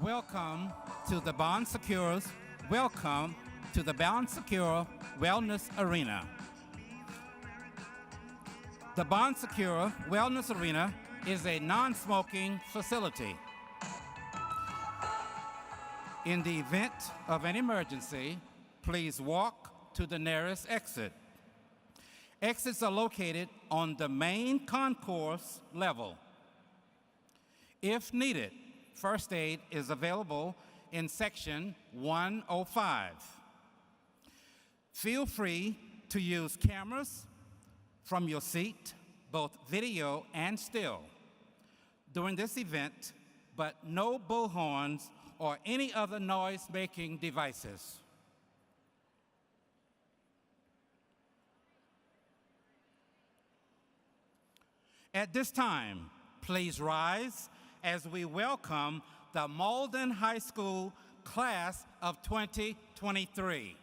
Welcome to the Bond Secures. Welcome to the Bond Secure Wellness Arena. The Bond Secure Wellness Arena is a non-smoking facility. In the event of an emergency, please walk to the nearest exit. Exits are located on the main concourse level. If needed, first aid is available in section 105. Feel free to use cameras from your seat, both video and still, during this event, but no bullhorns or any other noise-making devices. At this time, please rise as we welcome the Mauldin High School class of 2023.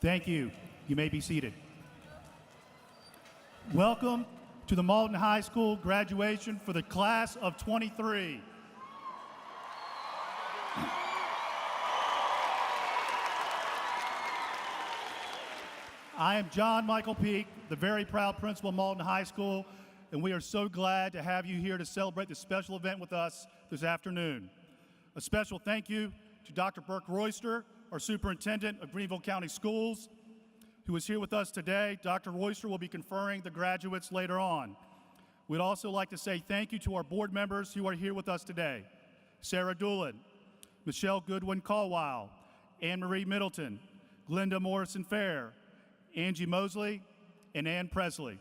Thank you. You may be seated. Welcome to the Mauldin High School graduation for the class of 23. I am John Michael Peak, the very proud principal of Mauldin High School, and we are so glad to have you here to celebrate this special event with us this afternoon. A special thank you to Dr. Burke Royster, our superintendent of Greenville County Schools, who is here with us today. Dr. Royster will be conferring the graduates later on. We'd also like to say thank you to our board members who are here with us today. Sarah Doolin, Michelle Goodwin-Caldwell, Anne-Marie Middleton, Glenda Morrison-Fair, Angie Mosley, and Ann Presley.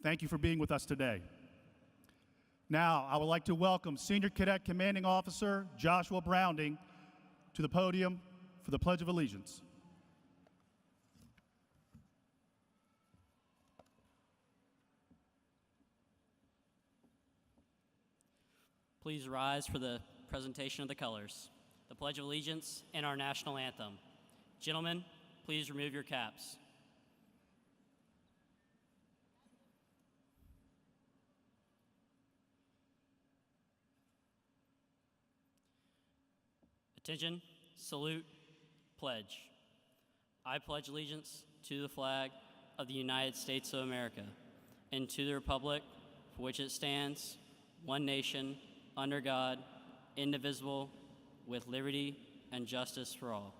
Thank you for being with us today. Now, I would like to welcome Senior Cadet Commanding Officer Joshua Browning to the podium for the Pledge of Allegiance. Please rise for the presentation of the colors, the Pledge of Allegiance, and our national anthem. Gentlemen, please remove your caps. Attention, salute, pledge. I pledge allegiance to the flag of the United States of America and to the republic for which it stands, one nation, under God, indivisible, with liberty and justice for all.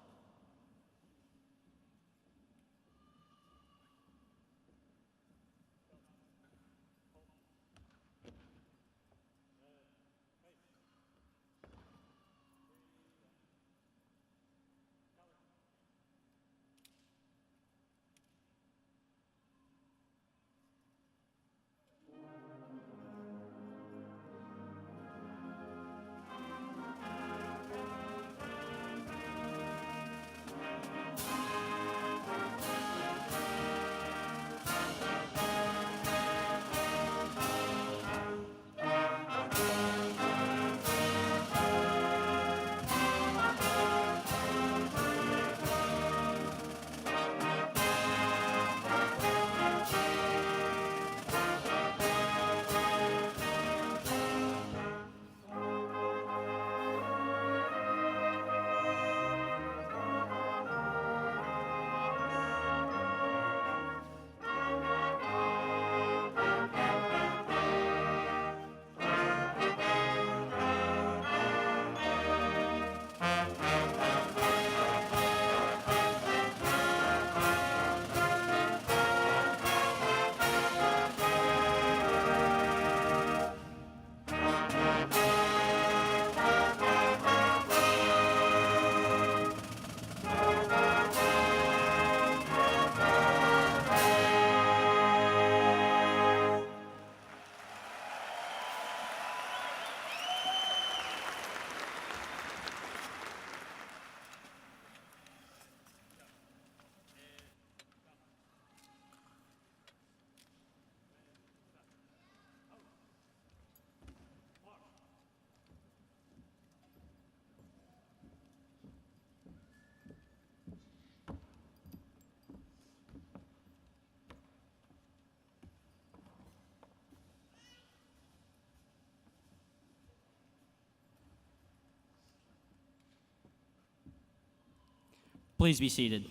Please be seated.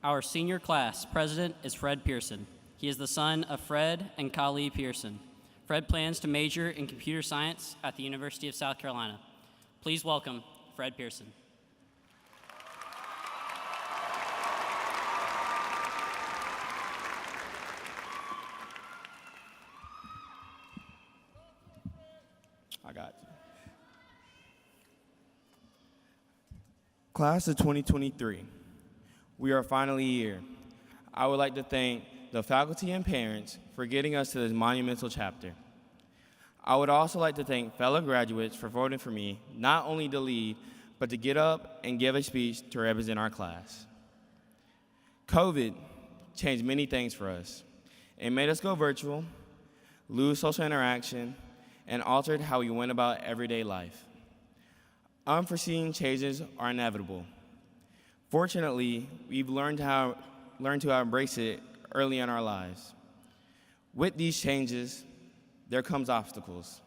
Our senior class president is Fred Pearson. He is the son of Fred and Kali Pearson. Fred plans to major in computer science at the University of South Carolina. Please welcome Fred Pearson. I got you. Class of 2023, we are finally here. I would like to thank the faculty and parents for getting us to this monumental chapter. I would also like to thank fellow graduates for voting for me, not only to lead, but to get up and give a speech to represent our class. COVID changed many things for us. It made us go virtual, lose social interaction, and altered how we went about everyday life. Unforeseen changes are inevitable. Fortunately, we've learned to embrace it early in our lives. With these changes, there comes obstacles.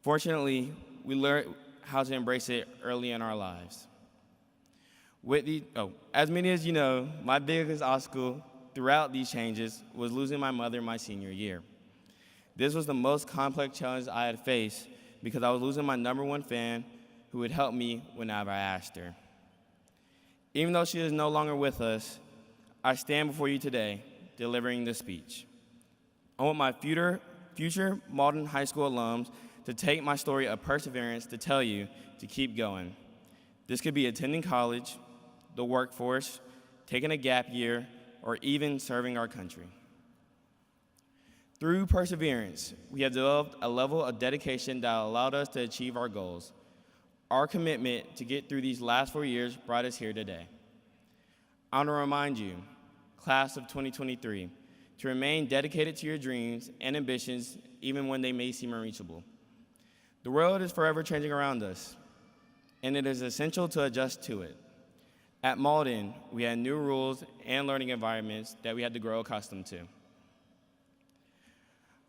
Fortunately, we learned how to embrace it early in our lives. As many as you know, my biggest obstacle throughout these changes was losing my mother my senior year. This was the most complex challenge I had faced because I was losing my #1 fan who would help me whenever I asked her. Even though she is no longer with us, I stand before you today delivering this speech. I want my future Mauldin High School alums to take my story of perseverance to tell you to keep going. This could be attending college, the workforce, taking a gap year, or even serving our country. Through perseverance, we have developed a level of dedication that allowed us to achieve our goals. Our commitment to get through these last 4 years brought us here today. I want to remind you, class of 2023, to remain dedicated to your dreams and ambitions even when they may seem unreachable. The world is forever changing around us, and it is essential to adjust to it. At Mauldin, we had new rules and learning environments that we had to grow accustomed to.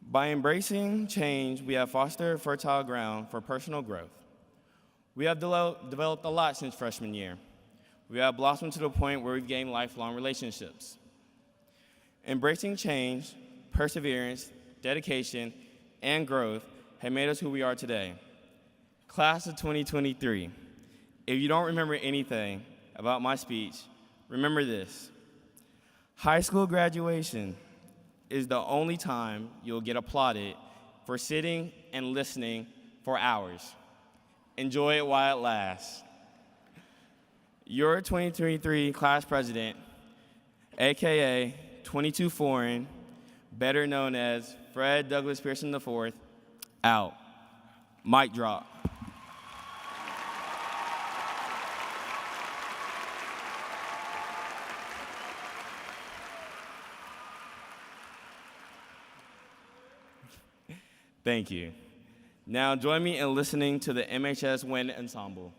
By embracing change, we have fostered fertile ground for personal growth. We have developed a lot since freshman year. We have blossomed to the point where we've gained lifelong relationships. Embracing change, perseverance, dedication, and growth have made us who we are today. Class of 2023, if you don't remember anything about my speech, remember this. High school graduation is the only time you'll get applauded for sitting and listening for hours. Enjoy it while it lasts. Your 2023 class president, AKA 22 Foreign, better known as Fred Douglass Pearson IV, out. Mic drop. Thank you. Now join me in listening to the MHS Wind Ensemble.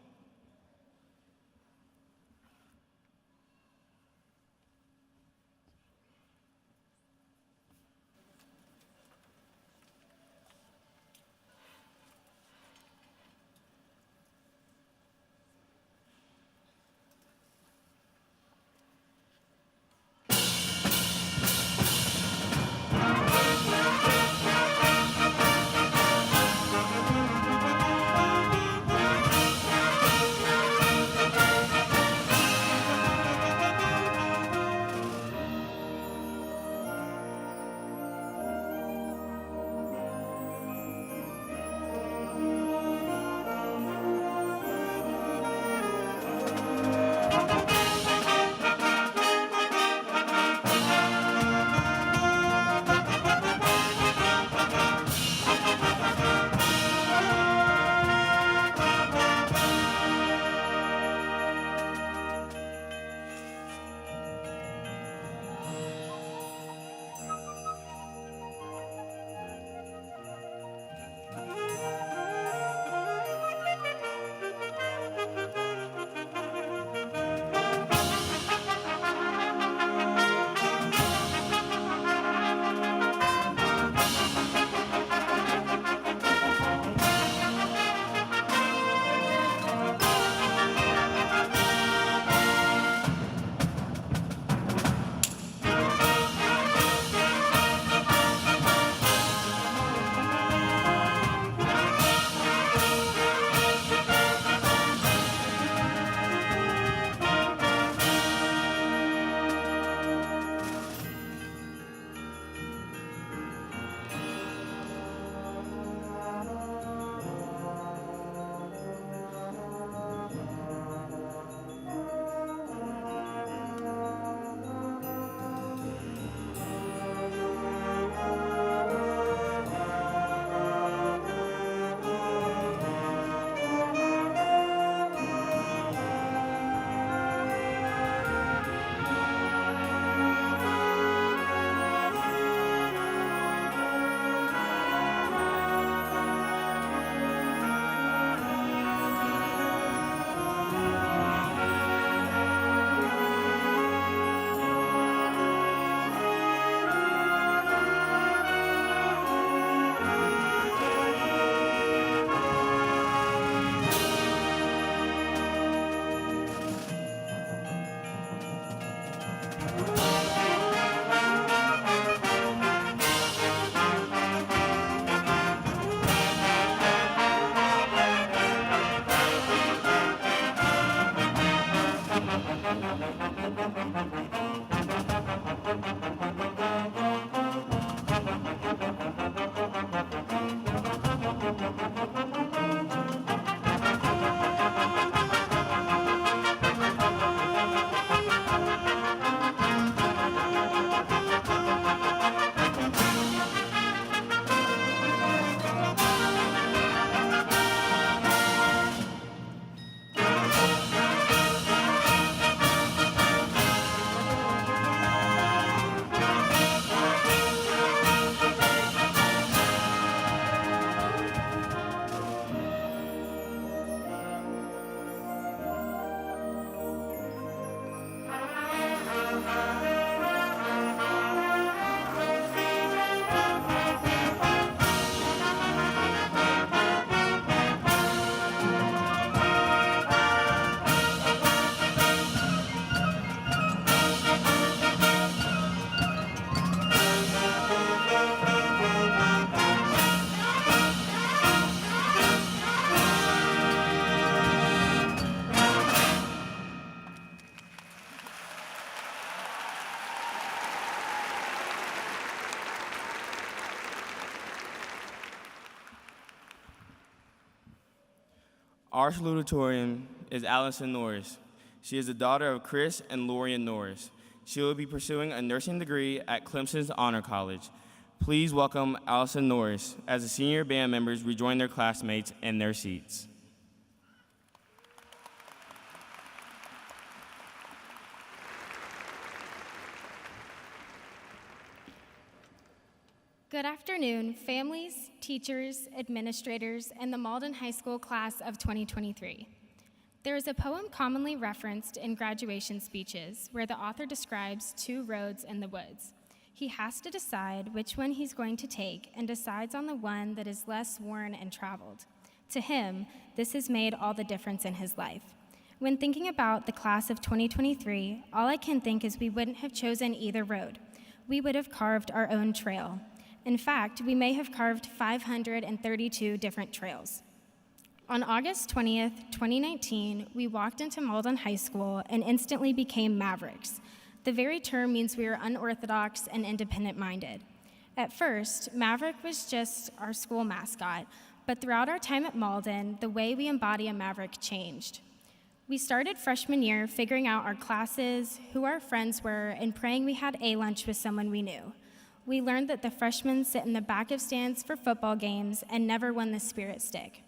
Our salutatorian is Allison Norris. She is the daughter of Chris and Lorian Norris. She will be pursuing a nursing degree at Clemson's Honor College. Please welcome Allison Norris as the senior band members rejoin their classmates in their seats. Good afternoon, families, teachers, administrators, and the Mauldin High School class of 2023. There is a poem commonly referenced in graduation speeches where the author describes two roads in the woods. He has to decide which one he's going to take and decides on the one that is less worn and traveled. To him, this has made all the difference in his life. When thinking about the class of 2023, all I can think is we wouldn't have chosen either road. We would have carved our own trail. In fact, we may have carved 532 different trails. On August 20th, 2019, we walked into Mauldin High School and instantly became Mavericks. The very term means we are unorthodox and independent-minded. At first, Maverick was just our school mascot, but throughout our time at Mauldin, the way we embody a Maverick changed. We started freshman year figuring out our classes, who our friends were, and praying we had a lunch with someone we knew. We learned that the freshmen sit in the back of stands for football games and never won the Spirit Stick.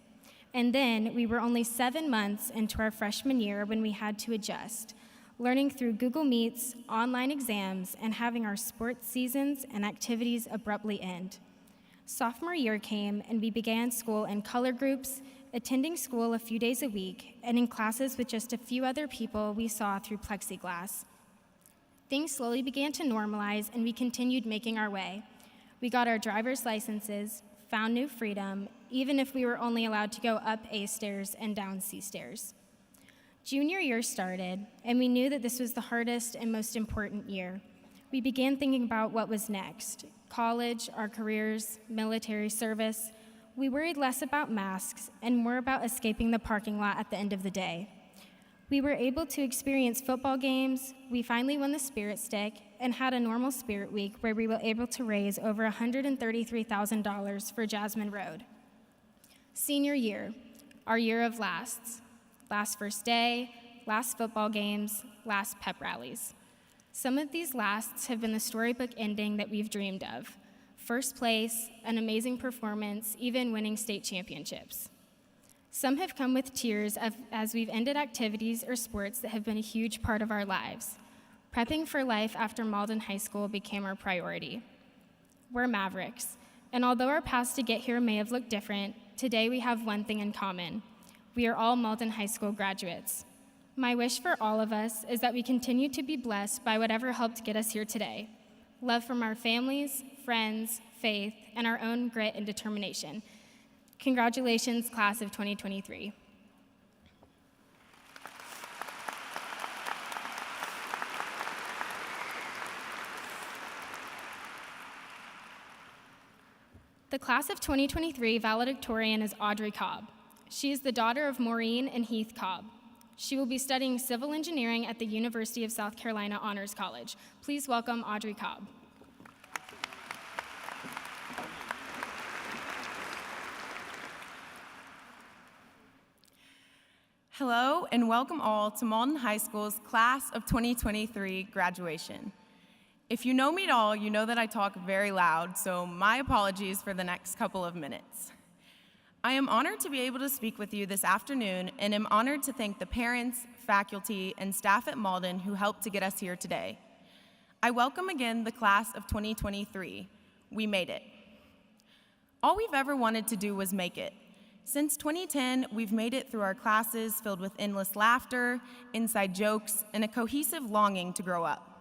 And then we were only 7 months into our freshman year when we had to adjust, learning through Google Meets, online exams, and having our sports seasons and activities abruptly end. Sophomore year came and we began school in color groups, attending school a few days a week, and in classes with just a few other people we saw through plexiglass. Things slowly began to normalize, and we continued making our way. We got our driver's licenses, found new freedom, even if we were only allowed to go up A stairs and down C stairs. Junior year started, and we knew that this was the hardest and most important year. We began thinking about what was next: college, our careers, military service. We worried less about masks and more about escaping the parking lot at the end of the day. We were able to experience football games, we finally won the Spirit Stick, and had a normal Spirit Week where we were able to raise over $133,000 for Jasmine Road. Senior year, our year of lasts. Last first day, last football games, last pep rallies. Some of these lasts have been the storybook ending that we've dreamed of. First place, an amazing performance, even winning state championships. Some have come with tears as we've ended activities or sports that have been a huge part of our lives. Prepping for life after Mauldin High School became our priority. We're Mavericks, and although our paths to get here may have looked different, today we have one thing in common. We are all Mauldin High School graduates. My wish for all of us is that we continue to be blessed by whatever helped get us here today. Love from our families, friends, faith, and our own grit and determination. Congratulations, class of 2023. The class of 2023 valedictorian is Audrey Cobb. She is the daughter of Maureen and Heath Cobb. She will be studying civil engineering at the University of South Carolina Honors College. Please welcome Audrey Cobb. Hello, and welcome all to Mauldin High School's Class of 2023 graduation. If you know me at all, you know that I talk very loud, so my apologies for the next couple of minutes. I am honored to be able to speak with you this afternoon, and am honored to thank the parents, faculty, and staff at Mauldin who helped to get us here today. I welcome again the Class of 2023. We made it. All we've ever wanted to do was make it. Since 2010, we've made it through our classes filled with endless laughter, inside jokes, and a cohesive longing to grow up.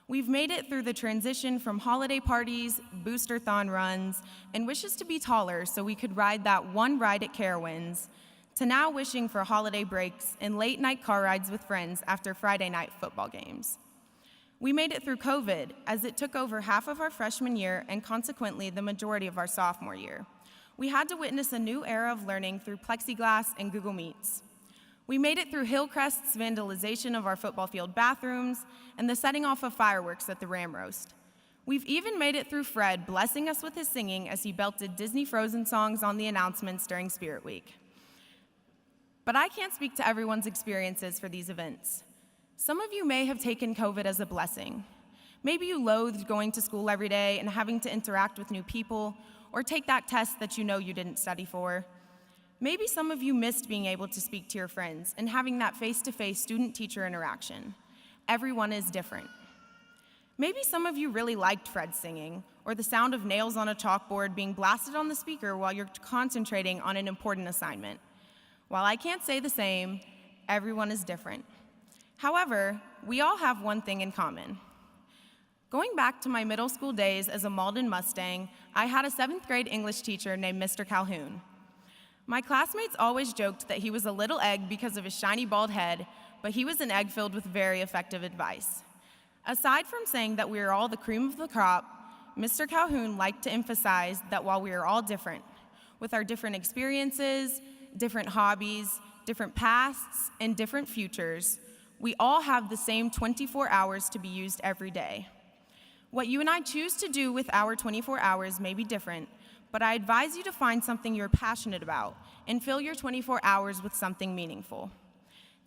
We've made it through the transition from holiday parties, booster-thon runs, and wishes to be taller so we could ride that one ride at Carowinds, to now wishing for holiday breaks and late-night car rides with friends after Friday night football games. We made it through COVID, as it took over half of our freshman year and consequently the majority of our sophomore year. We had to witness a new era of learning through plexiglass and Google Meets. We made it through Hillcrest's vandalization of our football field bathrooms and the setting off of fireworks at the Ram Roast. We've even made it through Fred blessing us with his singing as he belted Disney Frozen songs on the announcements during Spirit Week. But I can't speak to everyone's experiences for these events. Some of you may have taken COVID as a blessing. Maybe you loathed going to school every day and having to interact with new people, or take that test that you know you didn't study for. Maybe some of you missed being able to speak to your friends and having that face-to-face student-teacher interaction. Everyone is different. Maybe some of you really liked Fred's singing, or the sound of nails on a chalkboard being blasted on the speaker while you're concentrating on an important assignment. While I can't say the same, everyone is different. However, we all have one thing in common. Going back to my middle school days as a Mauldin Mustang, I had a 7th grade English teacher named Mr. Calhoun. My classmates always joked that he was a little egg because of his shiny bald head, but he was an egg filled with very effective advice. Aside from saying that we are all the cream of the crop, Mr. Calhoun liked to emphasize that while we are all different, with our different experiences, different hobbies, different pasts, and different futures, we all have the same 24 hours to be used every day. What you and I choose to do with our 24 hours may be different, but I advise you to find something you're passionate about and fill your 24 hours with something meaningful.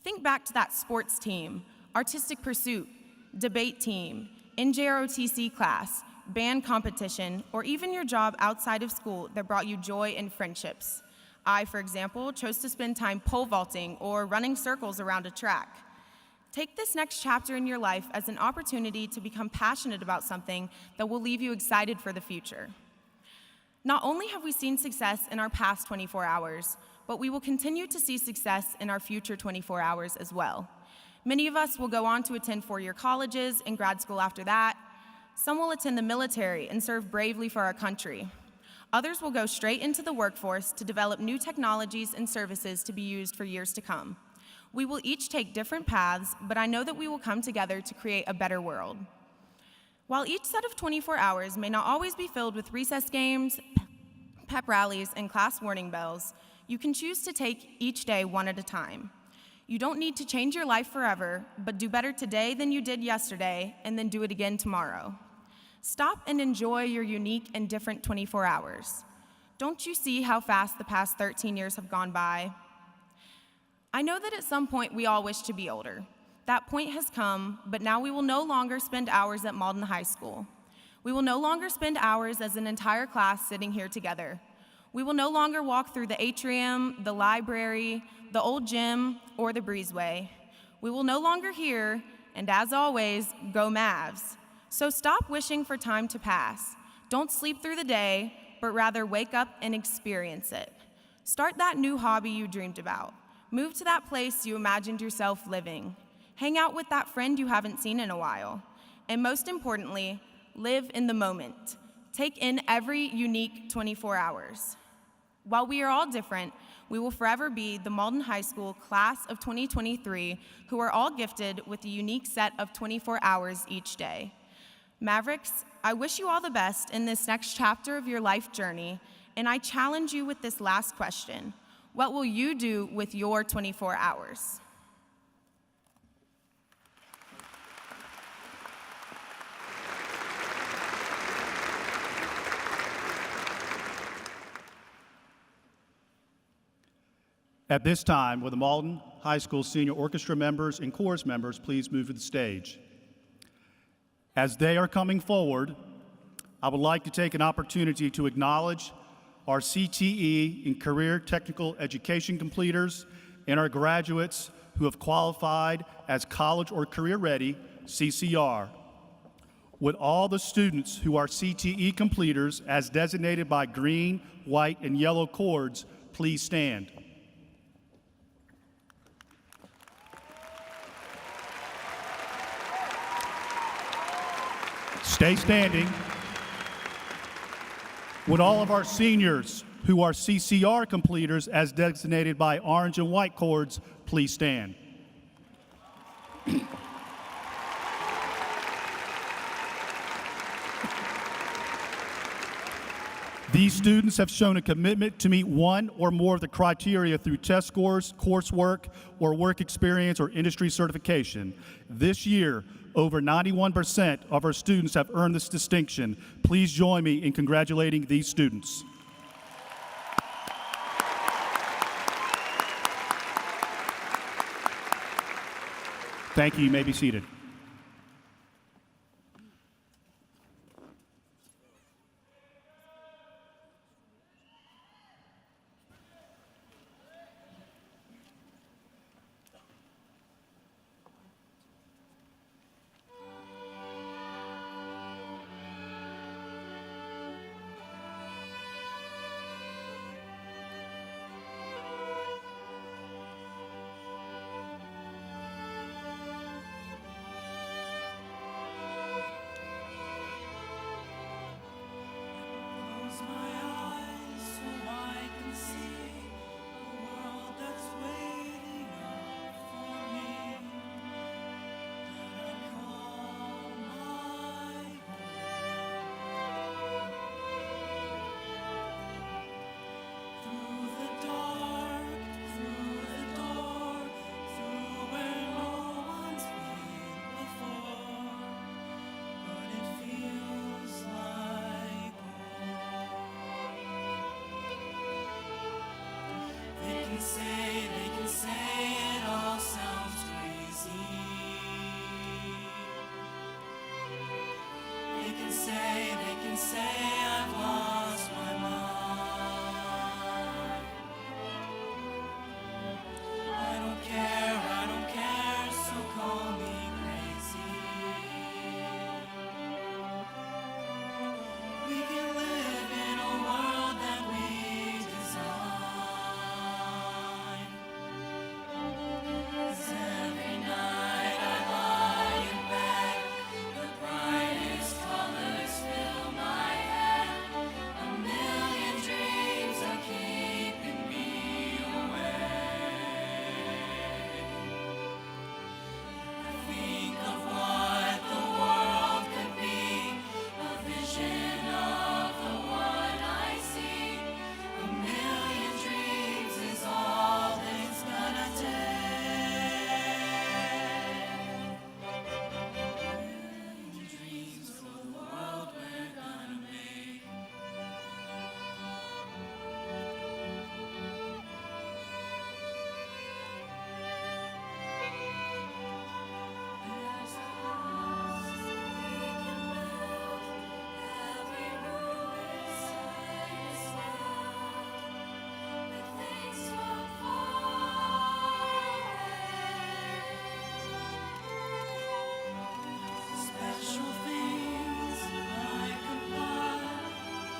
Think back to that sports team, artistic pursuit, debate team, NJROTC class, band competition, or even your job outside of school that brought you joy and friendships. I, for example, chose to spend time pole vaulting or running circles around a track. Take this next chapter in your life as an opportunity to become passionate about something that will leave you excited for the future. Not only have we seen success in our past 24 hours, but we will continue to see success in our future 24 hours as well. Many of us will go on to attend four-year colleges and grad school after that. Some will attend the military and serve bravely for our country. Others will go straight into the workforce to develop new technologies and services to be used for years to come. We will each take different paths, but I know that we will come together to create a better world. While each set of 24 hours may not always be filled with recess games, pep rallies, and class warning bells, you can choose to take each day one at a time. You don't need to change your life forever, but do better today than you did yesterday, and then do it again tomorrow. Stop and enjoy your unique and different 24 hours. Don't you see how fast the past 13 years have gone by? I know that at some point we all wish to be older. That point has come, but now we will no longer spend hours at Mauldin High School. We will no longer spend hours as an entire class sitting here together. We will no longer walk through the atrium, the library, the old gym, or the breezeway. We will no longer hear, and as always, go Mavs. So stop wishing for time to pass. Don't sleep through the day, but rather wake up and experience it. Start that new hobby you dreamed about. Move to that place you imagined yourself living. Hang out with that friend you haven't seen in a while. And most importantly, live in the moment. Take in every unique 24 hours. While we are all different, we will forever be the Mauldin High School Class of 2023 who are all gifted with a unique set of 24 hours each day. Mavericks, I wish you all the best in this next chapter of your life journey, and I challenge you with this last question. What will you do with your 24 hours? At this time, will the Mauldin High School senior orchestra members and chorus members please move to the stage? As they are coming forward, I would like to take an opportunity to acknowledge our CTE and career technical education completers and our graduates who have qualified as college or career ready CCR. Would all the students who are CTE completers as designated by green, white, and yellow cords please stand? Stay standing. Would all of our seniors who are CCR completers as designated by orange and white cords please stand? These students have shown a commitment to meet one or more of the criteria through test scores, coursework, or work experience or industry certification. This year, over 91% of our students have earned this distinction. Please join me in congratulating these students. Thank you. You may be seated. They can say it all sounds crazy. They can say I've lost my mind. I don't care, so call me crazy. We can live in a world that we design. 'Cause every night I lie in bed, the brightest colors fill my head. A million dreams are keeping me awake. I think of what the world could be, a vision of the one I see. A million dreams is all it's gonna take. Dreams for the world we're gonna make. There's a house we can build. Every room inside is filled with things from far away. Special things like a bud,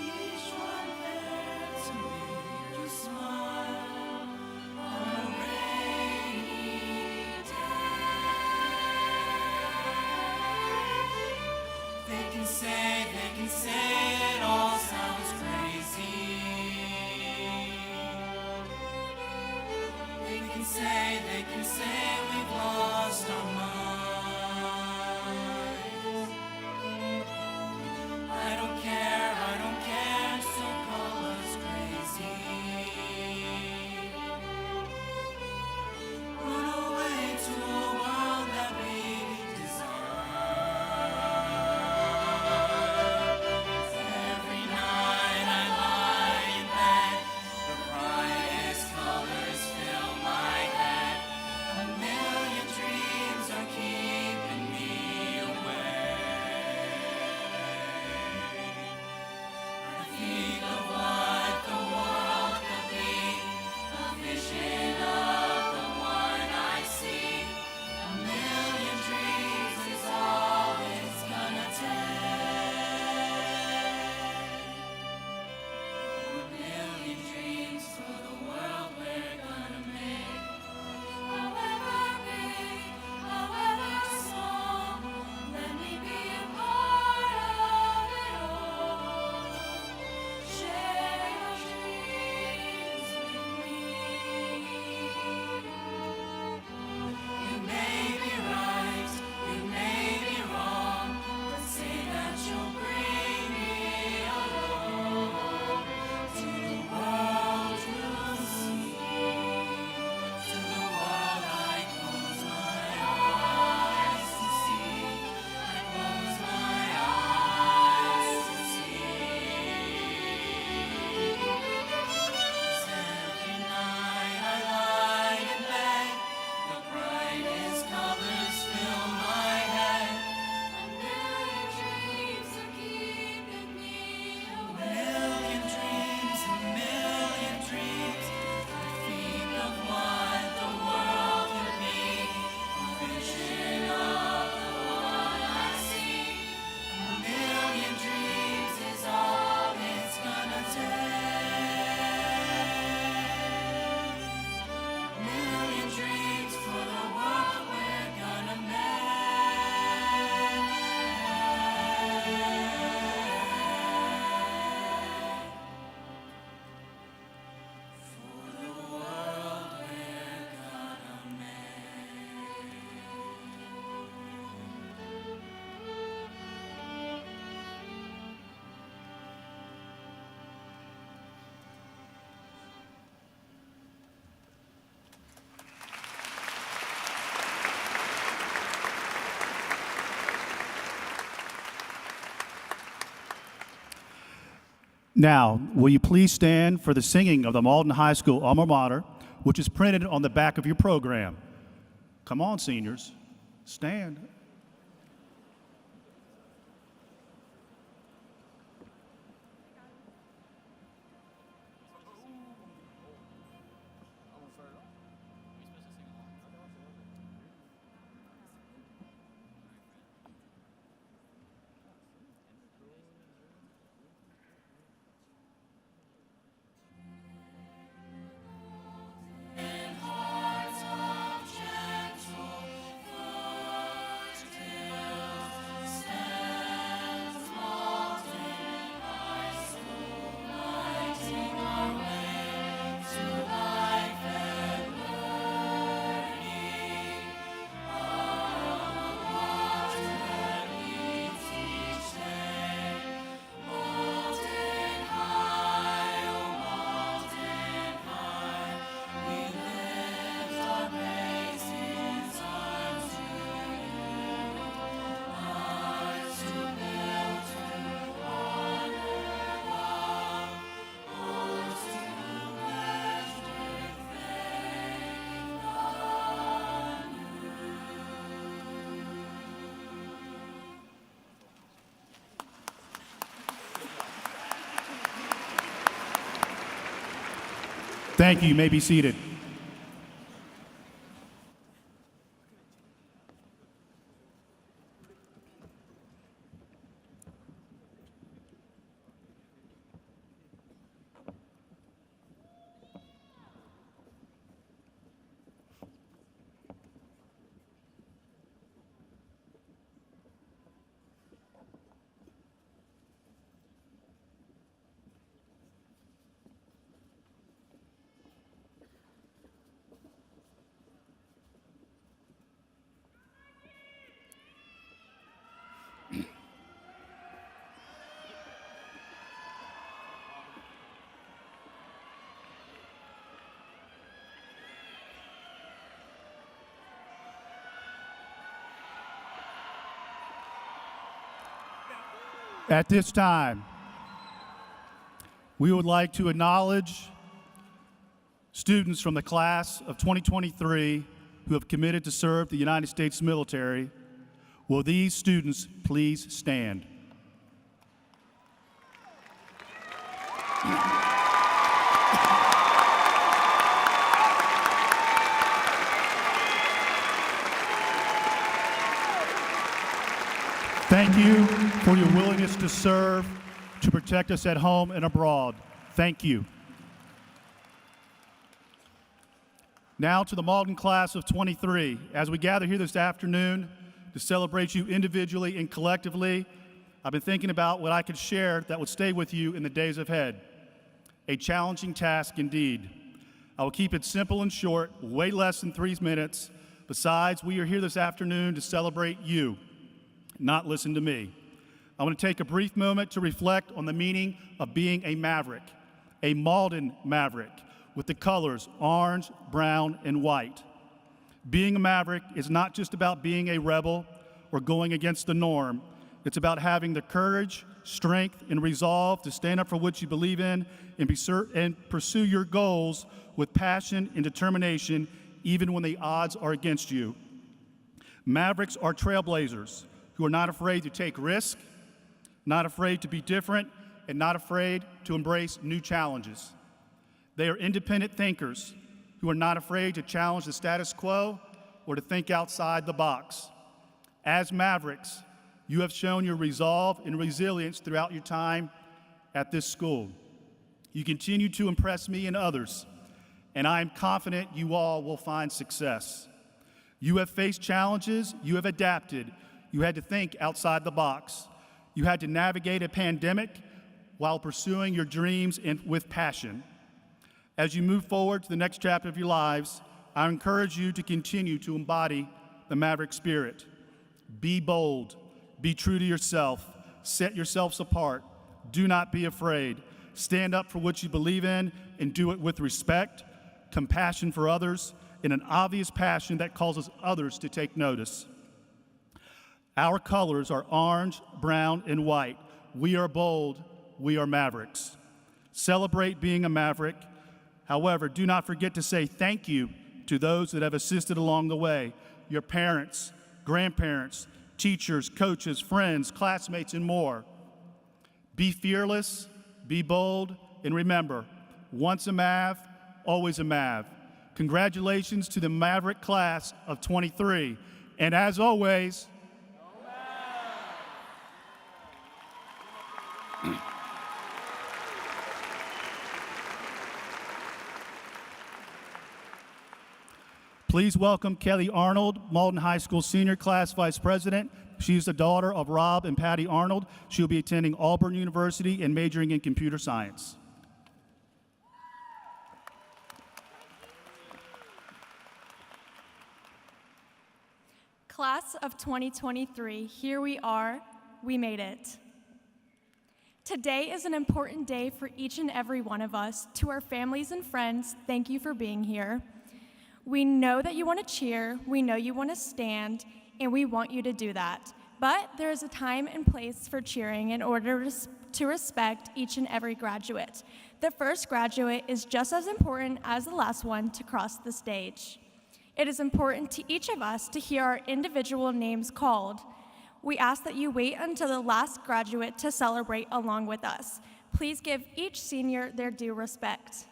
each one there to make you smile on a rainy day. They can say it all sounds crazy. They can say we've lost our minds. I don't care, so call us crazy. Run away to a world that we design. Now, will you please stand for the singing of the Mauldin High School alma mater, which is printed on the back of your program. Come on, seniors, stand. Thank you. You may be seated. At this time, we would like to acknowledge students from the class of 2023 who have committed to serve the United States military. Will these students please stand? Thank you for your willingness to serve, to protect us at home and abroad. Thank you. Now to the Mauldin class of 23. As we gather here this afternoon to celebrate you individually and collectively, I've been thinking about what I could share that would stay with you in the days ahead. A challenging task indeed. I will keep it simple and short, way less than 3 minutes. Besides, we are here this afternoon to celebrate you, not listen to me. I want to take a brief moment to reflect on the meaning of being a maverick, a Mauldin maverick, with the colors orange, brown, and white. Being a maverick is not just about being a rebel or going against the norm. It's about having the courage, strength, and resolve to stand up for what you believe in and pursue your goals with passion and determination, even when the odds are against you. Mavericks are trailblazers who are not afraid to take risks, not afraid to be different, and not afraid to embrace new challenges. They are independent thinkers who are not afraid to challenge the status quo or to think outside the box. As Mavericks, you have shown your resolve and resilience throughout your time at this school. You continue to impress me and others, and I am confident you all will find success. You have faced challenges, you have adapted, you had to think outside the box. You had to navigate a pandemic while pursuing your dreams with passion. As you move forward to the next chapter of your lives, I encourage you to continue to embody the Maverick spirit. Be bold, be true to yourself, set yourselves apart, do not be afraid. Stand up for what you believe in and do it with respect, compassion for others, and an obvious passion that causes others to take notice. Our colors are orange, brown, and white. We are bold, we are Mavericks. Celebrate being a Maverick. However, do not forget to say thank you to those that have assisted along the way, your parents, grandparents, teachers, coaches, friends, classmates, and more. Be fearless, be bold, and remember, once a Mav, always a Mav. Congratulations to the Maverick class of 23. And as always, please welcome Kelly Arnold, Mauldin High School Senior Class Vice President. She is the daughter of Rob and Patty Arnold. She'll be attending Auburn University and majoring in computer science. Class of 2023, here we are, we made it. Today is an important day for each and every one of us. To our families and friends, thank you for being here. We know that you want to cheer, we know you want to stand, and we want you to do that. But there is a time and place for cheering in order to respect each and every graduate. The first graduate is just as important as the last one to cross the stage. It is important to each of us to hear our individual names called. We ask that you wait until the last graduate to celebrate along with us. Please give each senior their due respect.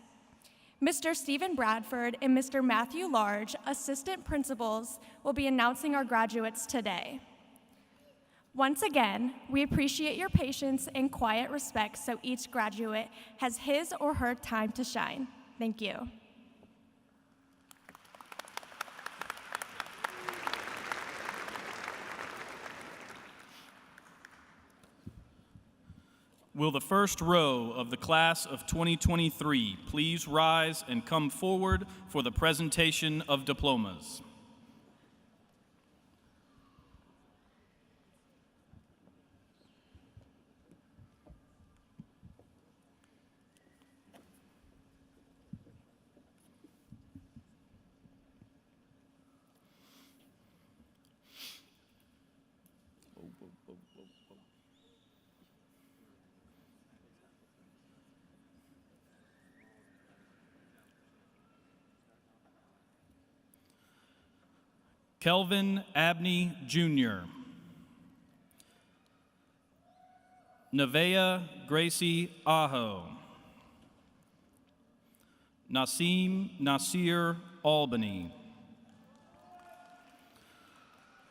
Mr. Stephen Bradford and Mr. Matthew Large, assistant principals, will be announcing our graduates today. Once again, we appreciate your patience and quiet respect so each graduate has his or her time to shine. Thank you. Will the first row of the class of 2023 please rise and come forward for the presentation of diplomas? Kelvin Abney, Jr. Nevaeh Gracie Aho. Nasim Nasir Albany.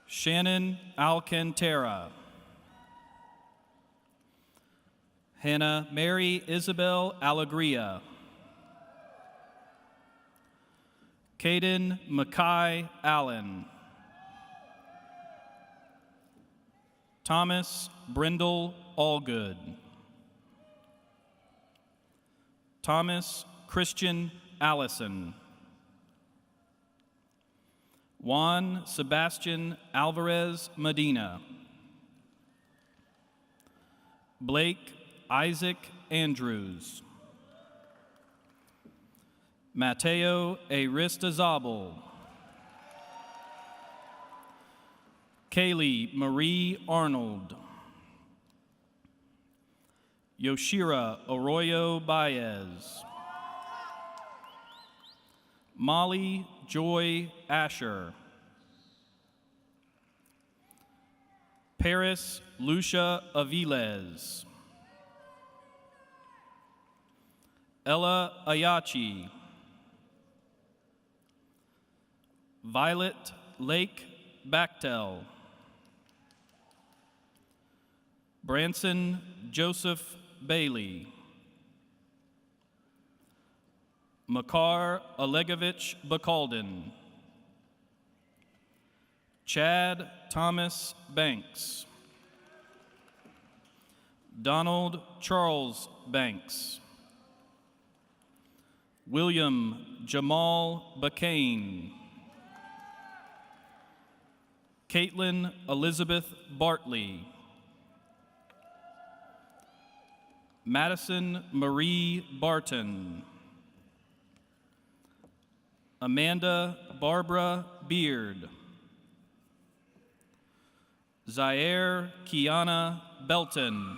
Shannon Alcantara. Hannah Mary Isabel Alegria. Caden Mackay Allen. Thomas Brindle Allgood. Thomas Christian Allison. Juan Sebastian Alvarez Medina. Blake Isaac Andrews. Mateo Aristizabal. Kaylee Marie Arnold. Yoshira Arroyo Baez. Molly Joy Asher. Paris Lucia Aviles. Ella Ayachi. Violet Lake Bachtel. Branson Joseph Bailey. Makar Olegovich Bacalden. Chad Thomas Banks. Donald Charles Banks. William Jamal Bacane. Caitlin Elizabeth Bartley. Madison Marie Barton. Amanda Barbara Beard. Zaire Kiana Belton.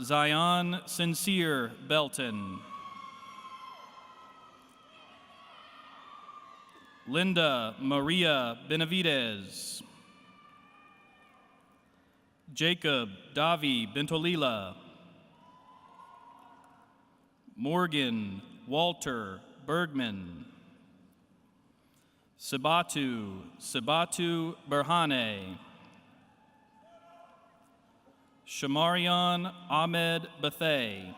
Zion Sincere Belton. Linda Maria Benavides. Jacob Davi Bentolila. Morgan Walter Bergman. Sabatu Berhane. Shamarian Ahmed Bethay.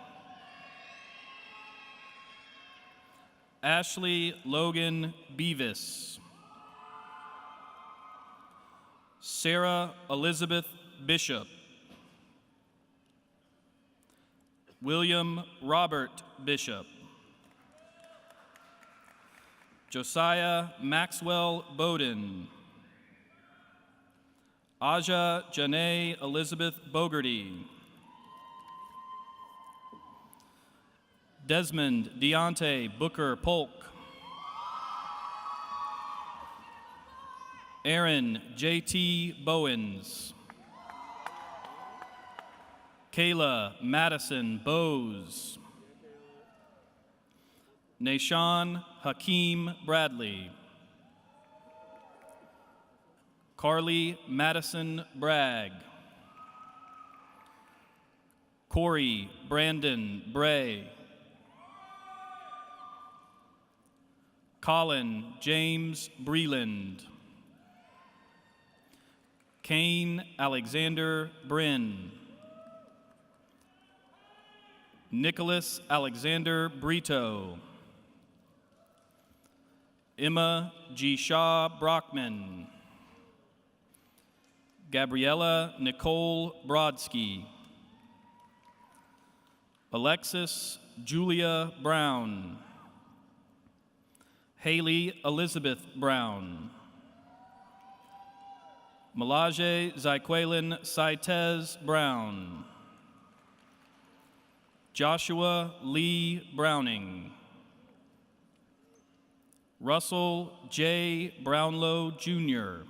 Ashley Logan Beavis. Sarah Elizabeth Bishop. William Robert Bishop. Josiah Maxwell Bowden. Aja Janae Elizabeth Bogarty. Desmond Deontay Booker Polk. Aaron J.T. Bowens. Kayla Madison Bowes. Nashawn Hakeem Bradley. Carly Madison Bragg. Corey Brandon Bray. Colin James Breland. Kane Alexander Bryn. Nicholas Alexander Brito. Emma G. Shaw Brockman. Gabriella Nicole Brodsky. Alexis Julia Brown. Haley Elizabeth Brown. Malaje Zyquelin Saitez Brown. Joshua Lee Browning. Russell J. Brownlow Jr.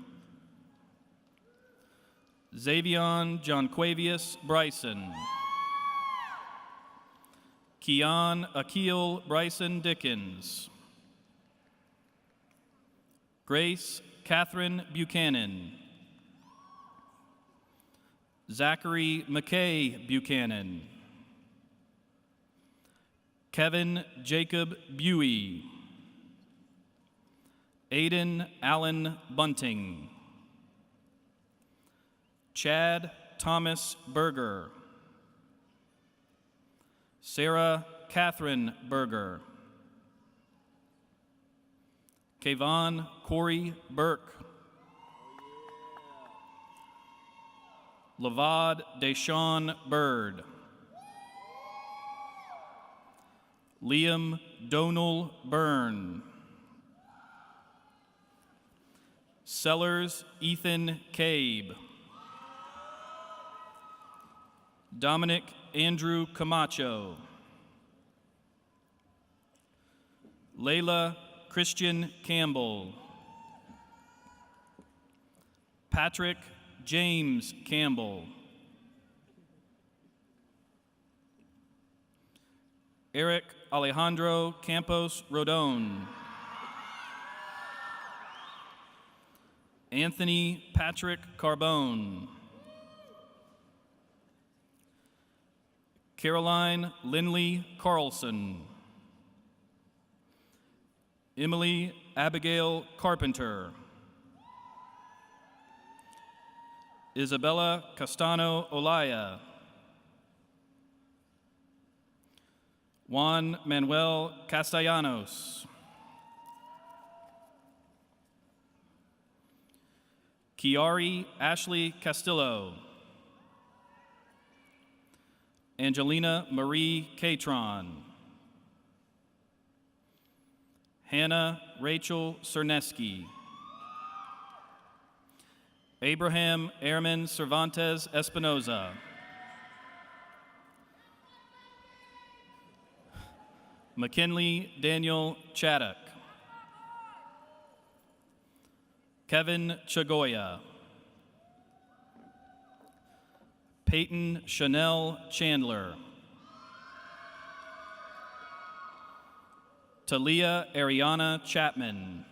Xavion Jonquavius Bryson. Keon Akil Bryson Dickens. Grace Catherine Buchanan. Zachary McKay Buchanan. Kevin Jacob Buey. Aiden Allen Bunting. Chad Thomas Berger. Sarah Catherine Berger. Kayvon Corey Burke. Lavad Deshawn Bird. Liam Donal Byrne. Sellers Ethan Cabe. Dominic Andrew Camacho. Layla Christian Campbell. Patrick James Campbell. Eric Alejandro Campos Rodon. Anthony Patrick Carbone. Caroline Lindley Carlson. Emily Abigail Carpenter. Isabella Castano Olaya. Juan Manuel Castellanos. Kiari Ashley Castillo. Angelina Marie Catron. Hannah Rachel Cerneski. Abraham Airman Cervantes Espinoza. McKinley Daniel Chaddock. Kevin Chagoya. Peyton Chanel Chandler. Talia Ariana Chapman.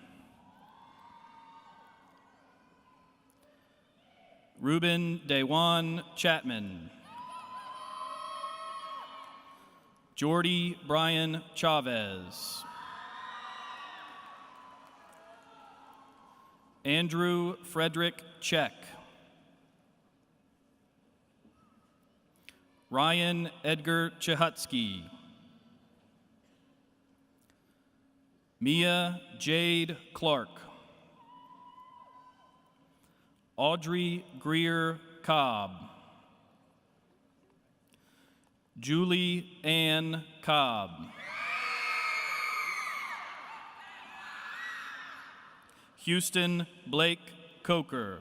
Ruben Dewan Chapman. Jordy Brian Chavez. Andrew Frederick Check. Ryan Edgar Chehutsky. Mia Jade Clark. Audrey Greer Cobb. Julie Ann Cobb. Houston Blake Coker.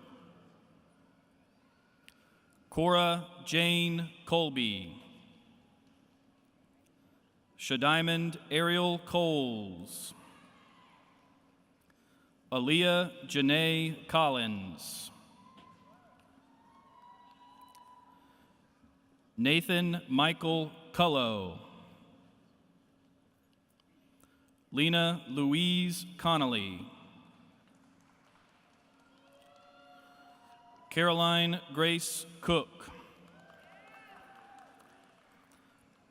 Cora Jane Colby. Shadiamond Ariel Coles. Aaliyah Janae Collins. Nathan Michael Cullo. Lena Louise Connolly. Caroline Grace Cook.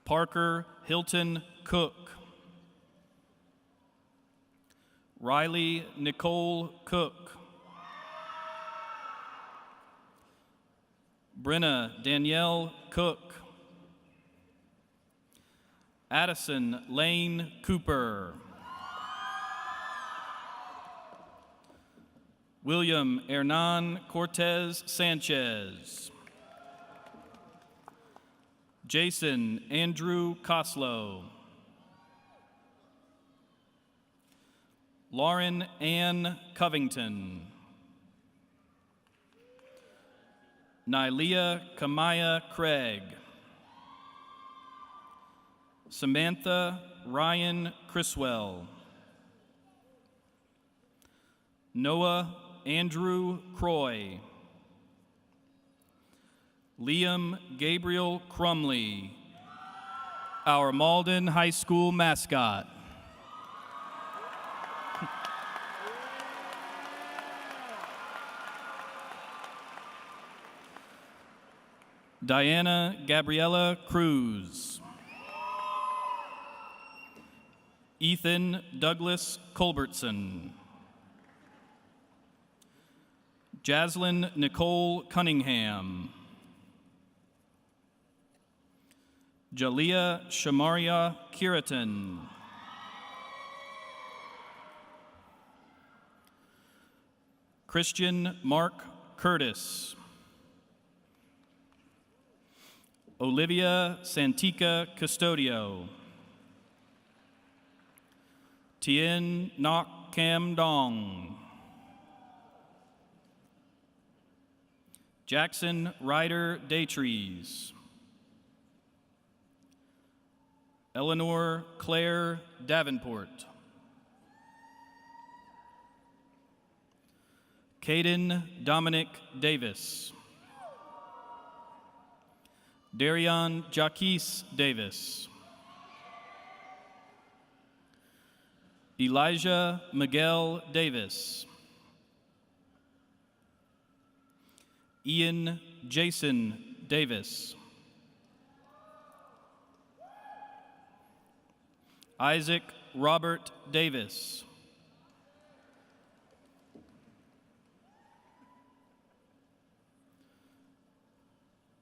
Parker Hilton Cook. Riley Nicole Cook. Brenna Danielle Cook. Addison Lane Cooper. William Hernan Cortez Sanchez. Jason Andrew Coslow. Lauren Ann Covington. Nylea Kamaya Craig. Samantha Ryan Criswell. Noah Andrew Croy. Liam Gabriel Crumley, our Mauldin High School mascot. Diana Gabriella Cruz. Ethan Douglas Culbertson. Jaslyn Nicole Cunningham. Jalea Shamaria Kiritan. Christian Mark Curtis. Olivia Santika Custodio. Tien Nok Cam Dong. Jackson Ryder Daytrees. Eleanor Claire Davenport. Caden Dominic Davis. Darion Jaquise Davis. Elijah Miguel Davis. Ian Jason Davis. Isaac Robert Davis.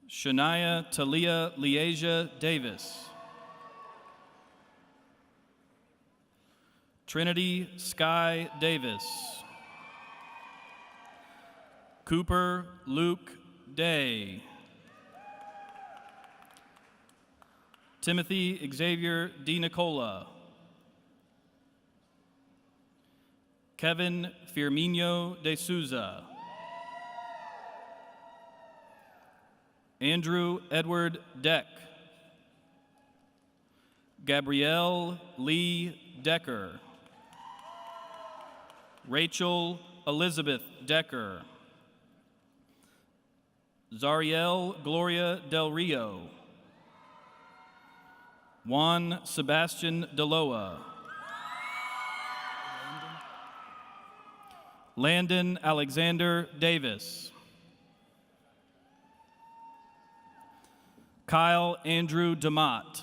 Shania Talia Liasia Davis. Trinity Sky Davis. Cooper Luke Day. Timothy Xavier D. Nicola. Kevin Firmino de Souza. Andrew Edward Deck. Gabrielle Lee Decker. Rachel Elizabeth Decker. Zariel Gloria Del Rio. Juan Sebastian Deloa. Landon Alexander Davis. Kyle Andrew DeMott.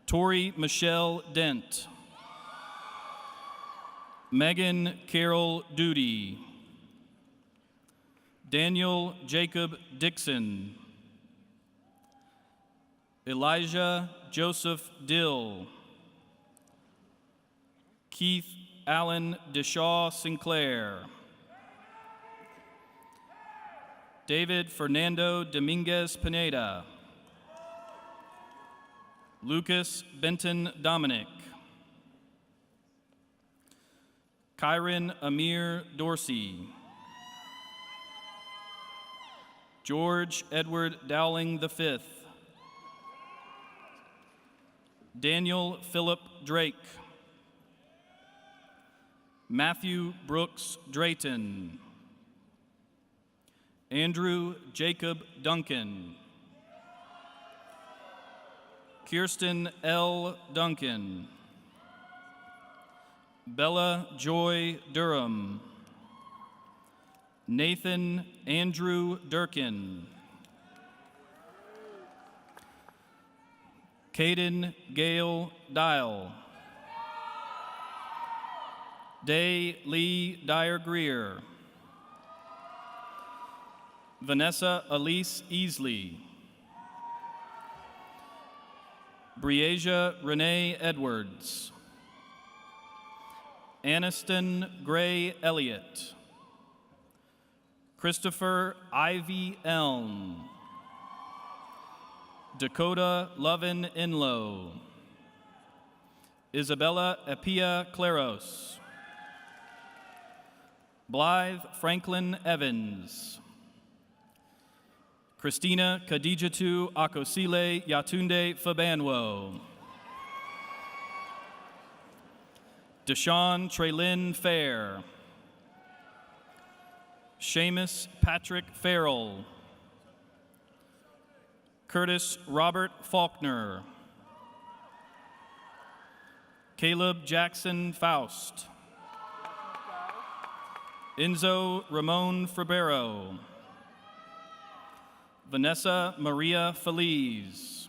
Tori Michelle Dent. Megan Carol Duty. Daniel Jacob Dixon. Elijah Joseph Dill. Keith Allen Deshaw Sinclair. David Fernando Dominguez Pineda. Lucas Benton Dominic. Kyron Amir Dorsey. George Edward Dowling V. Daniel Philip Drake. Matthew Brooks Drayton. Andrew Jacob Duncan. Kirsten L. Duncan. Bella Joy Durham. Nathan Andrew Durkin. Caden Gale Dial. Day Lee Dyer Greer. Vanessa Elise Easley. Briasia Renee Edwards. Aniston Gray Elliott. Christopher Ivy Elm. Dakota Lovin Inlow. Isabella Epia Claros. Blythe Franklin Evans. Christina Khadijatu Akosile Yatunde Fabanwo. Deshaun Traylin Fair. Seamus Patrick Farrell. Curtis Robert Faulkner. Caleb Jackson Faust. Enzo Ramon Fribero. Vanessa Maria Feliz.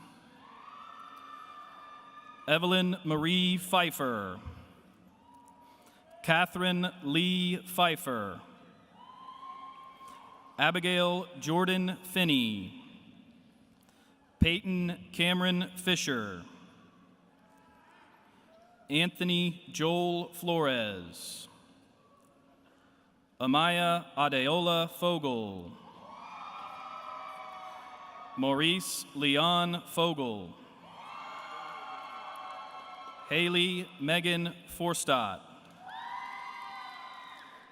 Evelyn Marie Pfeiffer. Catherine Lee Pfeiffer. Abigail Jordan Finney. Peyton Cameron Fisher. Anthony Joel Flores. Amaya Adeola Fogel. Maurice Leon Fogel. Haley Megan Forstadt.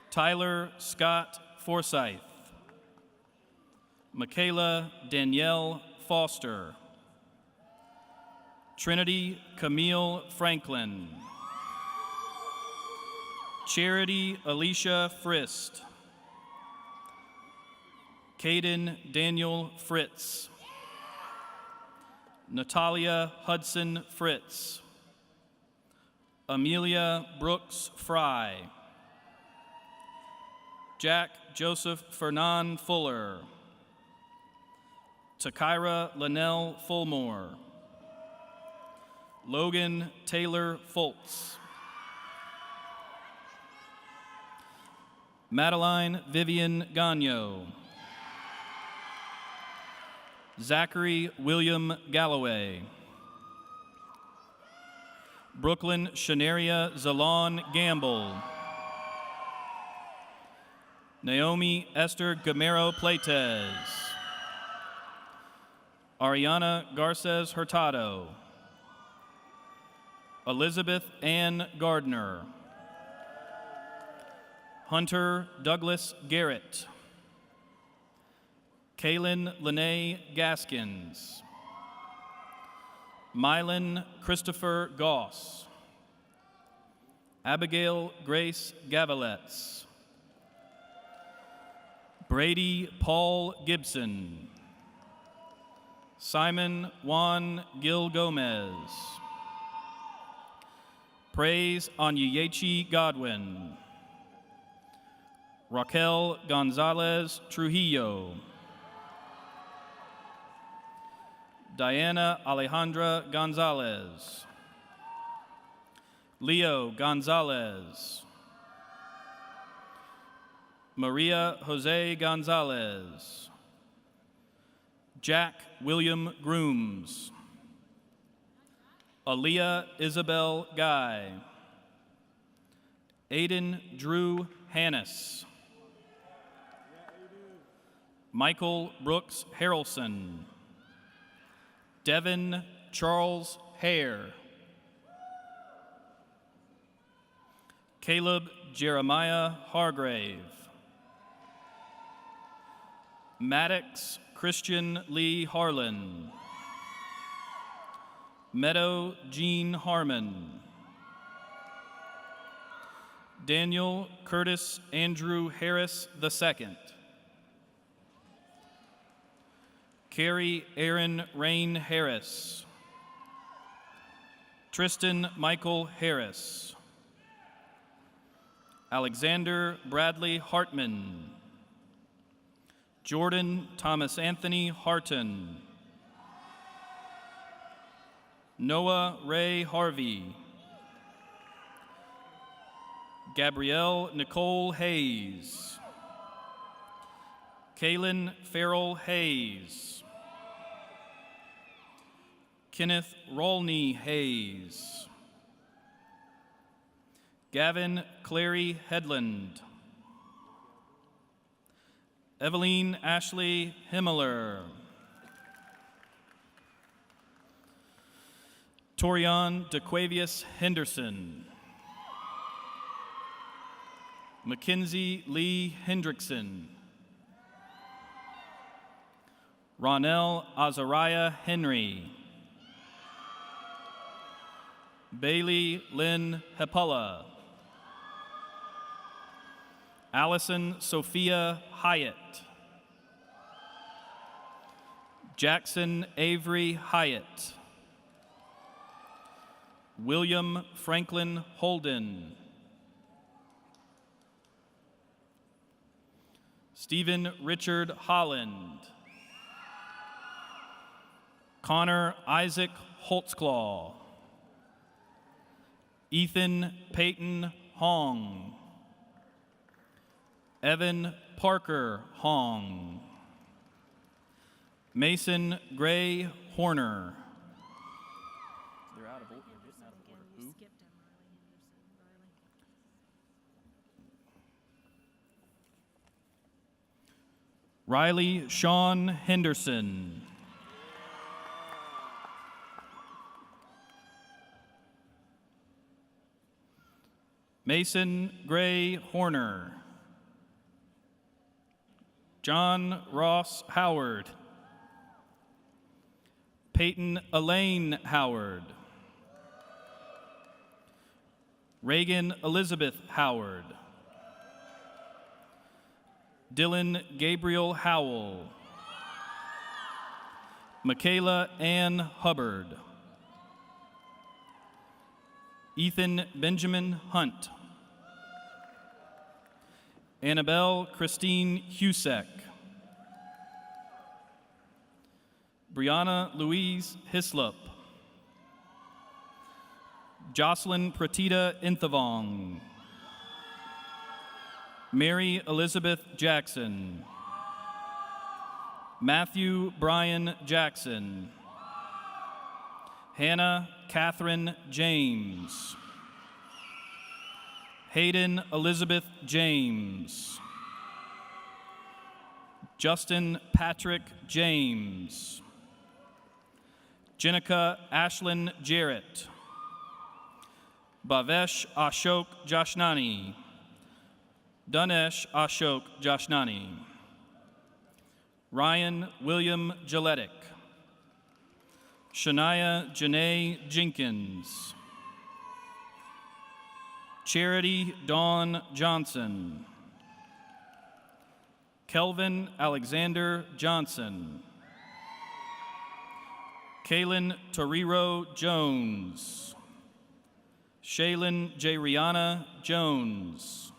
Tyler Scott Forsyth. Michaela Danielle Foster. Trinity Camille Franklin. Charity Alicia Frist. Caden Daniel Fritz. Natalia Hudson Fritz. Amelia Brooks Fry. Jack Joseph Fernan Fuller. Takira Linnell Fulmore. Logan Taylor Foltz. Madeline Vivian Gagno. Zachary William Galloway. Brooklyn Shanaria Zalon Gamble. Naomi Esther Gamero Playtez. Ariana Garces Hurtado. Elizabeth Ann Gardner. Hunter Douglas Garrett. Kaylin Lene Gaskins. Mylan Christopher Goss. Abigail Grace Gavalets. Brady Paul Gibson. Simon Juan Gil Gomez. Praise Onyechi Godwin. Raquel Gonzalez Trujillo. Diana Alejandra Gonzalez. Leo Gonzalez. Maria Jose Gonzalez. Jack William Grooms. Aaliyah Isabel Guy. Aiden Drew Hannis. Michael Brooks Harrelson. Devin Charles Hare. Caleb Jeremiah Hargrave. Maddox Christian Lee Harlan. Meadow Jean Harmon. Daniel Curtis Andrew Harris II. Carrie Aaron Rain Harris. Tristan Michael Harris. Alexander Bradley Hartman. Jordan Thomas Anthony Harton. Noah Ray Harvey. Gabrielle Nicole Hayes. Kaylin Farrell Hayes. Kenneth Rolney Hayes. Gavin Clary Headland. Eveline Ashley Himmler. Torian DeQuavius Henderson. Mackenzie Lee Hendrickson. Ronell Azariah Henry. Bailey Lynn Hepala. Allison Sophia Hyatt. Jackson Avery Hyatt. William Franklin Holden. Stephen Richard Holland. Connor Isaac Holtzclaw. Ethan Peyton Hong. Evan Parker Hong. Mason Gray Horner. They're out of order. Who? Riley Sean Henderson. Mason Gray Horner. John Ross Howard. Peyton Elaine Howard. Reagan Elizabeth Howard. Dylan Gabriel Howell. Michaela Ann Hubbard. Ethan Benjamin Hunt. Annabelle Christine Husek. Brianna Louise Hislop. Jocelyn Pratita Inthavong. Mary Elizabeth Jackson. Matthew Brian Jackson. Hannah Catherine James. Hayden Elizabeth James. Justin Patrick James. Jenica Ashlyn Jarrett. Bhavesh Ashok Jashnani. Danesh Ashok Jashnani. Ryan William Gilletic. Shania Janae Jenkins. Charity Dawn Johnson. Kelvin Alexander Johnson. Kaylin Toriro Jones. Shaylin J. Rihanna Jones.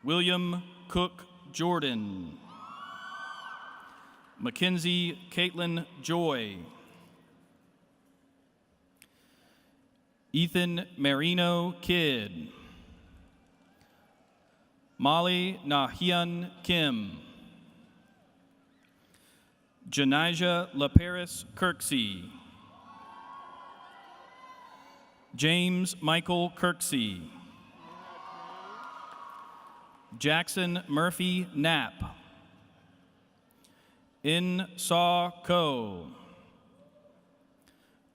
William Cook Jordan. Mackenzie Caitlin Joy. Ethan Marino Kidd. Molly Nahyun Kim. Janijah LaParis Kirksey. James Michael Kirksey. Jackson Murphy Knapp. In Saw Ko.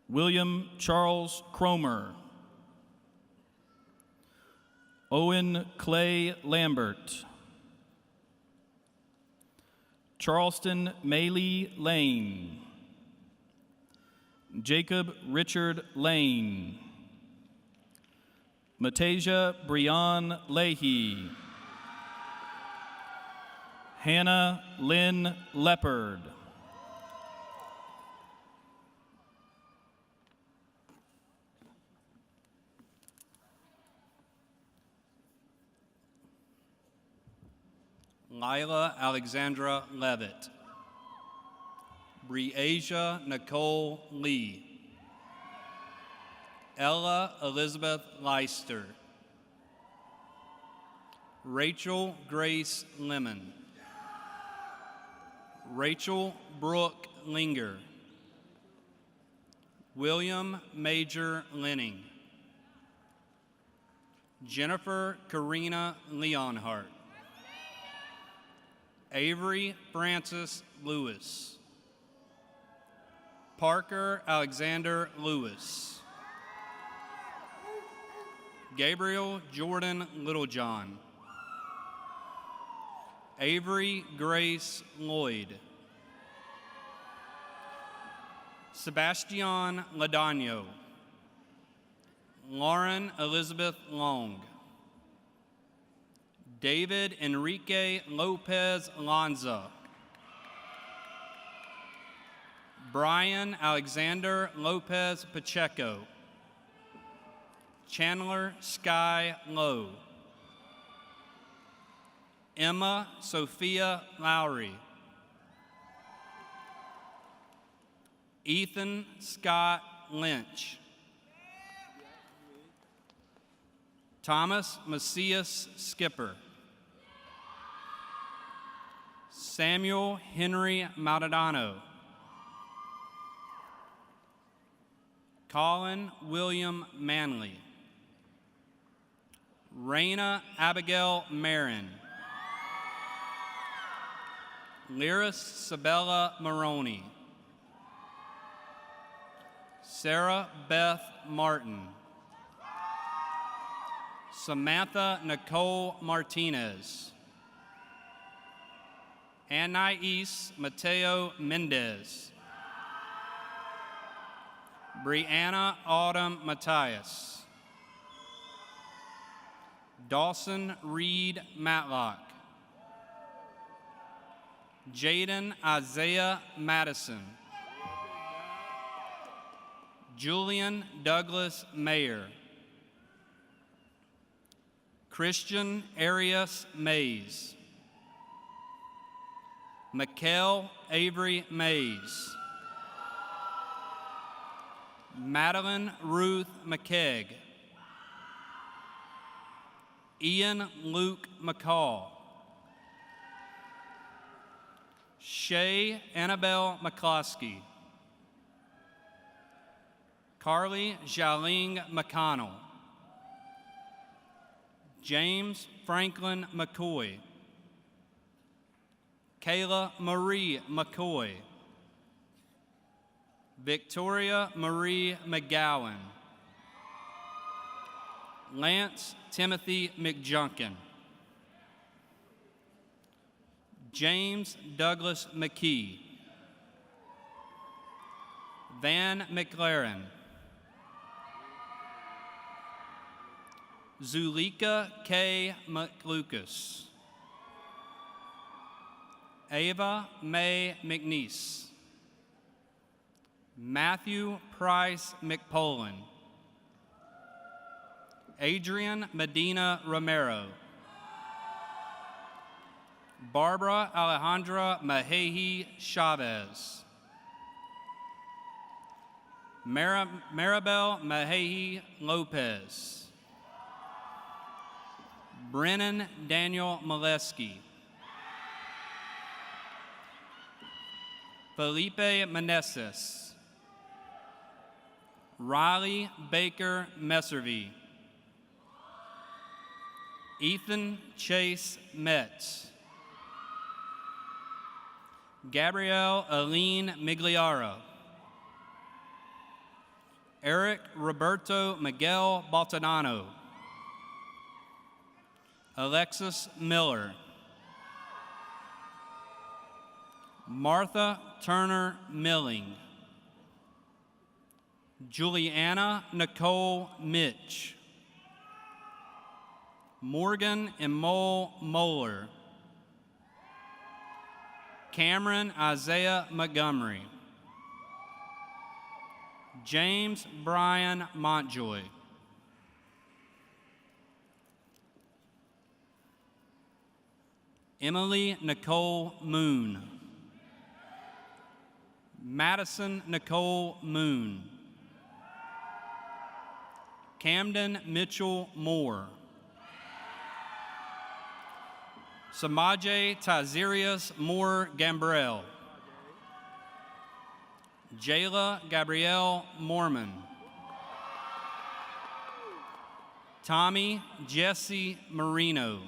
William Charles Cromer. Owen Clay Lambert. Charleston Maylee Lane. Jacob Richard Lane. Matasia Breon Leahy. Hannah Lynn Leopard. Lila Alexandra Levitt. Breasia Nicole Lee. Ella Elizabeth Leister. Rachel Grace Lemon. Rachel Brooke Linger. William Major Lenning. Jennifer Karina Leonhardt. Avery Francis Lewis. Parker Alexander Lewis. Gabriel Jordan Littlejohn. Avery Grace Lloyd. Sebastian Ladano. Lauren Elizabeth Long. David Enrique Lopez Lanza. Brian Alexander Lopez Pacheco. Chandler Sky Lowe. Emma Sophia Lowry. Ethan Scott Lynch. Thomas Macias Skipper. Samuel Henry Maldonado. Colin William Manley. Raina Abigail Marin. Lyris Sabella Maroney. Sarah Beth Martin. Samantha Nicole Martinez. Anais Mateo Mendez. Brianna Autumn Matthias. Dawson Reed Matlock. Jaden Isaiah Madison. Julian Douglas Mayer. Christian Arias Mays. Mikkel Avery Mays. Madeline Ruth McKegg. Ian Luke McCall. Shay Annabelle McCloskey. Carly Jaling McConnell. James Franklin McCoy. Kayla Marie McCoy. Victoria Marie McGowan. Lance Timothy McJunkin. James Douglas McKee. Van McLaren. Zulika K. McLucas. Ava Mae McNeese, Matthew Price McPolin, Adrian Medina Romero, Barbara Alejandra Maheji Chavez, Maribel Maheji Lopez, Brennan Daniel Molesky, Felipe Meneses, Riley Baker Messervy, Ethan Chase Metz, Gabrielle Aline Migliara, Eric Roberto Miguel Baltanano, Alexis Miller, Martha Turner Milling, Juliana Nicole Mitch, Morgan Emole Moeller, Cameron Isaiah Montgomery, James Brian Montjoy, Emily Nicole Moon, Madison Nicole Moon, Camden Mitchell Moore, Samaje Tazirius Moore Gambrell, Jayla Gabrielle Mormon, Tommy Jesse Marino,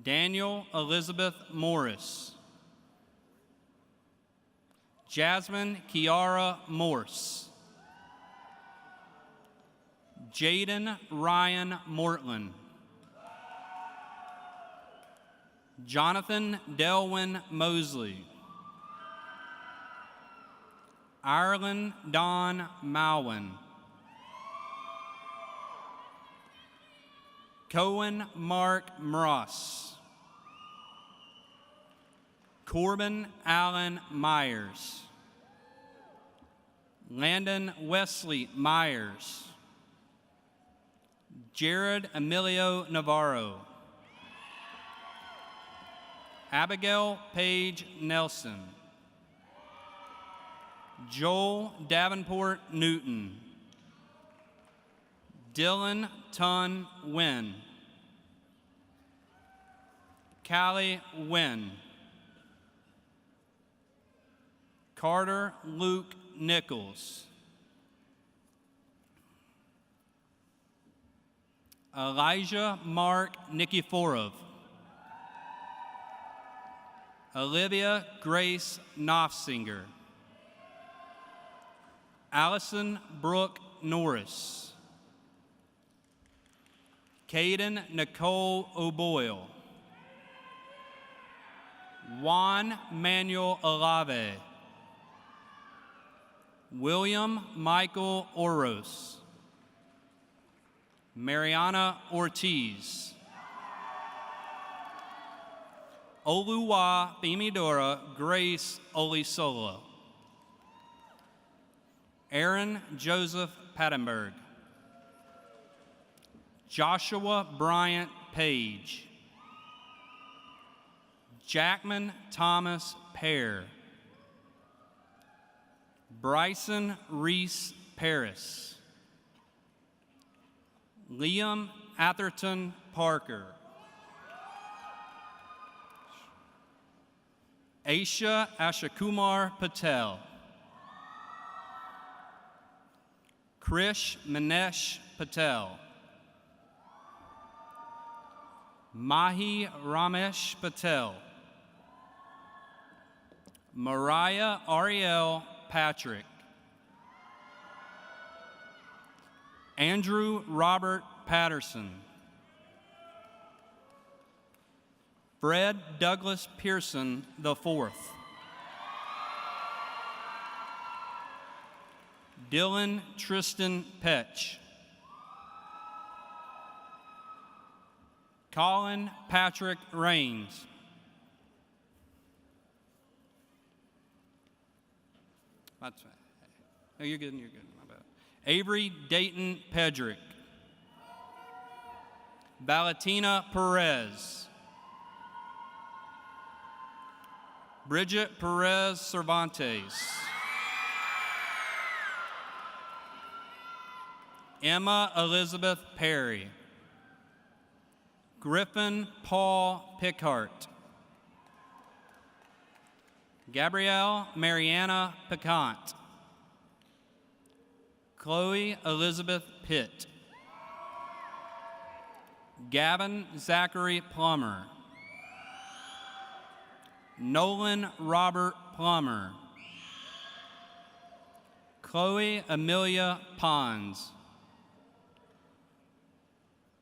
Daniel Elizabeth Morris, Jasmine Kiara Morse, Jaden Ryan Mortland, Jonathan Delwyn Mosley, Ireland Don Malwin, Cohen Mark Mross, Corbin Allen Myers, Landon Wesley Myers, Jared Emilio Navarro, Abigail Page Nelson, Joel Davenport Newton, Dylan Tun Wynn, Callie Wynn, Carter Luke Nichols, Elijah Mark Nikiforov, Olivia Grace Knopfsinger, Allison Brooke Norris, Caden Nicole O'Boyle, Juan Manuel Olave, William Michael Oros, Mariana Ortiz, Oluwa Bimidora Grace Olisola, Aaron Joseph Pattenberg, Joshua Bryant Page, Jackman Thomas Pear, Bryson Reese Paris, Liam Atherton Parker, Aisha Ashakumar Patel, Krish Manesh Patel, Mahi Ramesh Patel, Mariah Ariel Patrick, Andrew Robert Patterson, Fred Douglas Pearson IV, Dylan Tristan Petch, Colin Patrick Rains, No, you're good. You're good. My bad. Avery Dayton Pedrick. Valentina Perez. Bridget Perez Cervantes. Emma Elizabeth Perry. Griffin Paul Pickhart. Gabrielle Mariana Picant. Chloe Elizabeth Pitt. Gavin Zachary Plummer. Nolan Robert Plummer. Chloe Amelia Pons.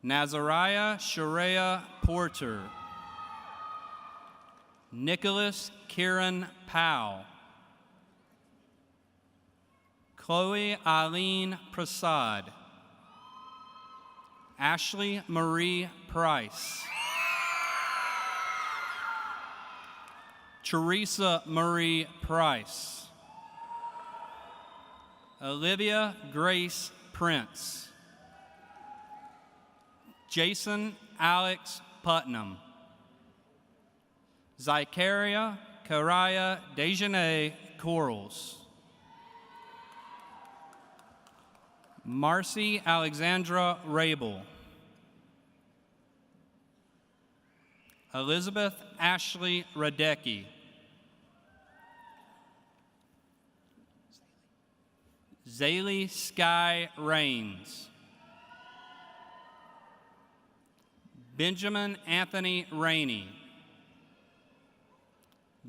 Nazariah Sharia Porter. Nicholas Kieran Powell. Chloe Eileen Prasad. Ashley Marie Price. Teresa Marie Price. Olivia Grace Prince. Jason Alex Putnam. Zycaria Karaya Dejanay Corals. Marcy Alexandra Rabel. Elizabeth Ashley Radecki. Zaylee Sky Rains. Benjamin Anthony Rainey.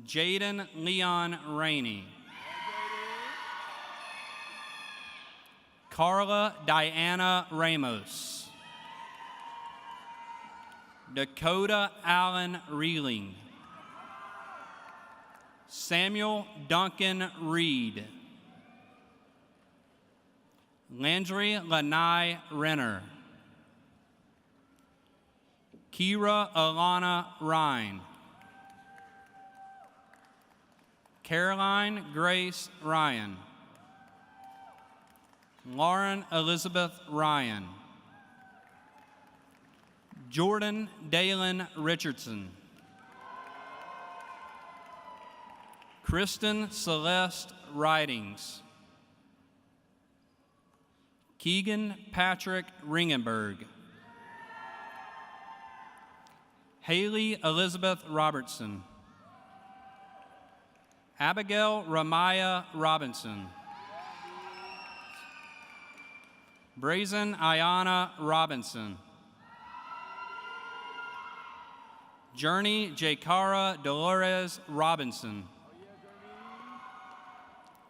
Jaden Leon Rainey. Carla Diana Ramos. Dakota Allen Reeling. Samuel Duncan Reed. Landry Lanai Renner. Kira Alana Ryan. Caroline Grace Ryan. Lauren Elizabeth Ryan. Jordan Dalen Richardson. Kristen Celeste Ridings. Keegan Patrick Ringenberg. Haley Elizabeth Robertson. Abigail Ramaya Robinson. Brazen Ayana Robinson. Journey Jakara Dolores Robinson.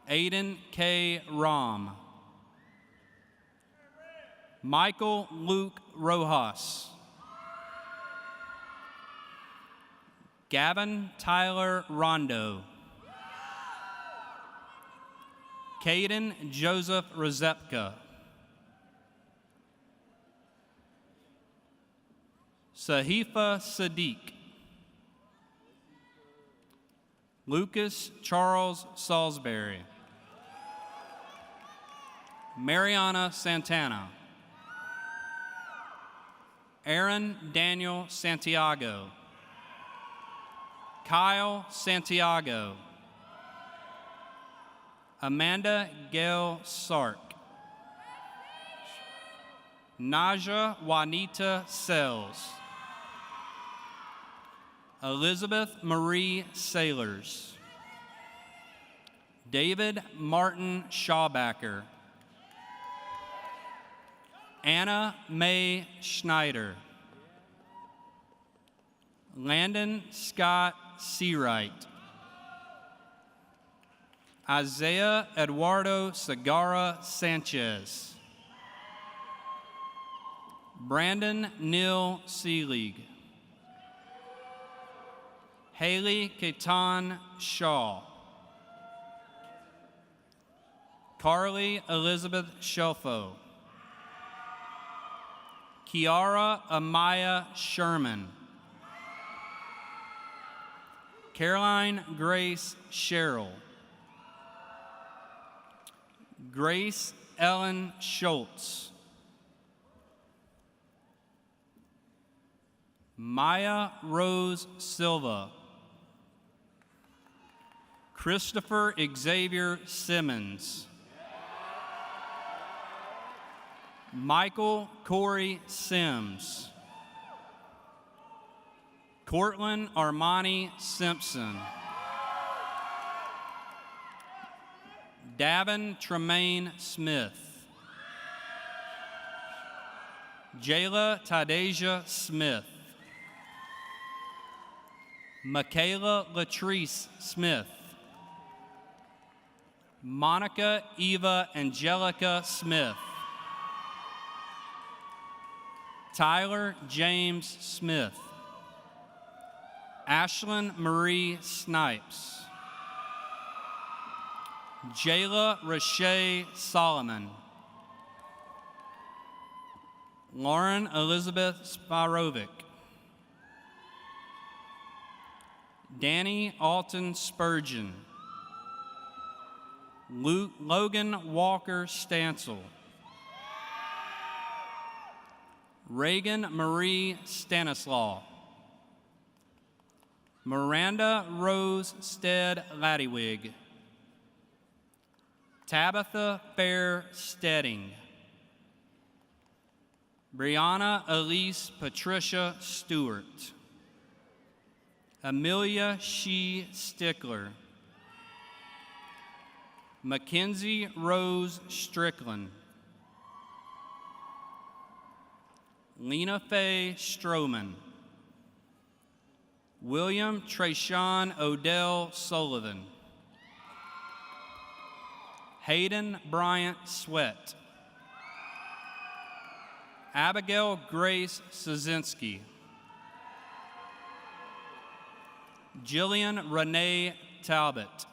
Aiden K. Rom. Michael Luke Rojas. Gavin Tyler Rondo. Caden Joseph Rozepka. Sahifa Sadiq. Lucas Charles Salisbury. Mariana Santana. Aaron Daniel Santiago. Kyle Santiago. Amanda Gail Sark. Naja Juanita Sells. Elizabeth Marie Sailors. David Martin Schaubacker. Anna Mae Schneider. Landon Scott Seawright. Isaiah Eduardo Segarra Sanchez. Brandon Neal Seelig. Haley Ketan Shaw. Carly Elizabeth Shelfo. Kiara Amaya Sherman. Caroline Grace Sherrill. Grace Ellen Schultz. Maya Rose Silva. Christopher Xavier Simmons. Michael Corey Sims. Cortland Armani Simpson. Davin Tremaine Smith. Jayla Tadeja Smith. Michaela Latrice Smith. Monica Eva Angelica Smith. Tyler James Smith. Ashlyn Marie Snipes. Jayla Rashay Solomon. Lauren Elizabeth Spirovic. Danny Alton Spurgeon. Logan Walker Stansel. Reagan Marie Stanislaw. Miranda Rose Stead Ladywig. Tabitha Fair Stedding. Brianna Elise Patricia Stewart. Amelia Shee Stickler. Mackenzie Rose Strickland. Lena Faye Stroman. William Trayshawn Odell Sullivan. Hayden Bryant Sweat. Abigail Grace Szynski. Jillian Renee Talbot.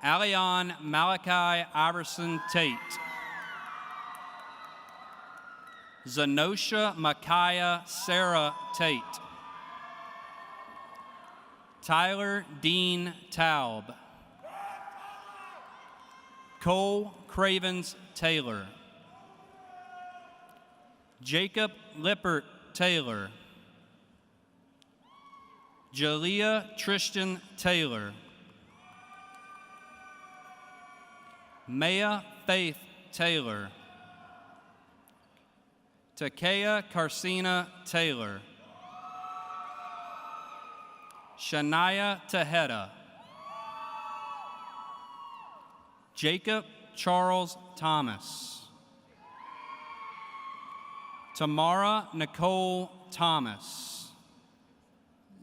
Alion Malachi Iverson Tate. Zenosha Micaiah Sarah Tate. Tyler Dean Taub. Cole Cravens Taylor. Jacob Lippert Taylor. Jalea Tristan Taylor. Maya Faith Taylor. Takea Carcina Taylor. Shania Tejeda. Jacob Charles Thomas. Tamara Nicole Thomas.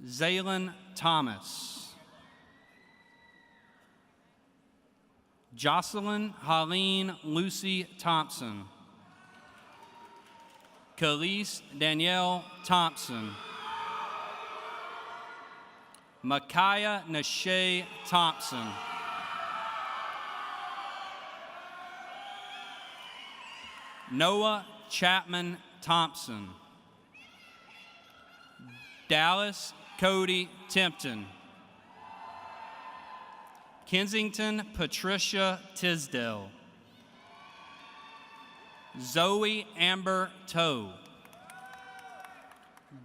Zaylin Thomas. Jocelyn Holleen Lucy Thompson. Khalees Danielle Thompson. Micaiah Nashay Thompson. Noah Chapman Thompson. Dallas Cody Tempton. Kensington Patricia Tisdale. Zoe Amber Toe.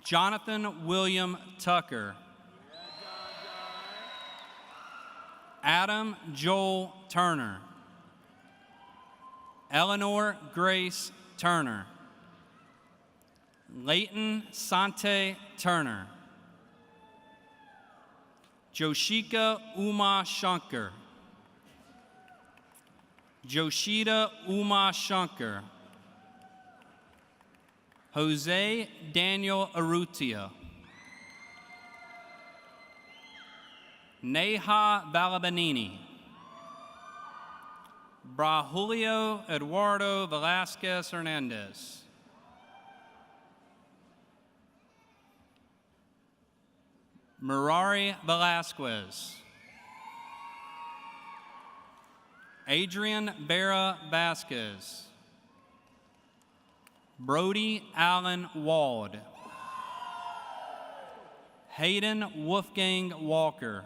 Jonathan William Tucker. Adam Joel Turner. Eleanor Grace Turner. Leighton Sante Turner. Joshika Uma Shankar. Joshida Uma Shankar. Jose Daniel Arrutia. Neha Valabanini. Brahulio Eduardo Velasquez Hernandez. Mirari Velasquez. Adrian Vera Vasquez. Brody Allen Wald. Hayden Wolfgang Walker.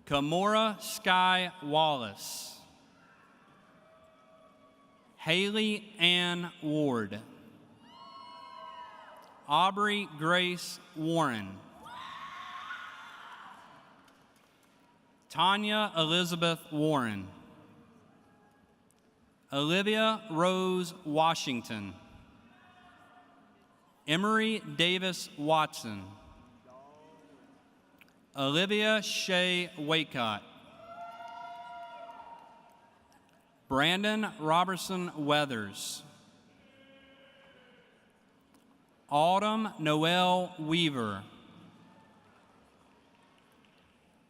Kamora Sky Wallace. Haley Ann Ward. Aubrey Grace Warren. Tanya Elizabeth Warren. Olivia Rose Washington. Emery Davis Watson. Olivia Shea Waycott. Brandon Robertson Weathers. Autumn Noel Weaver.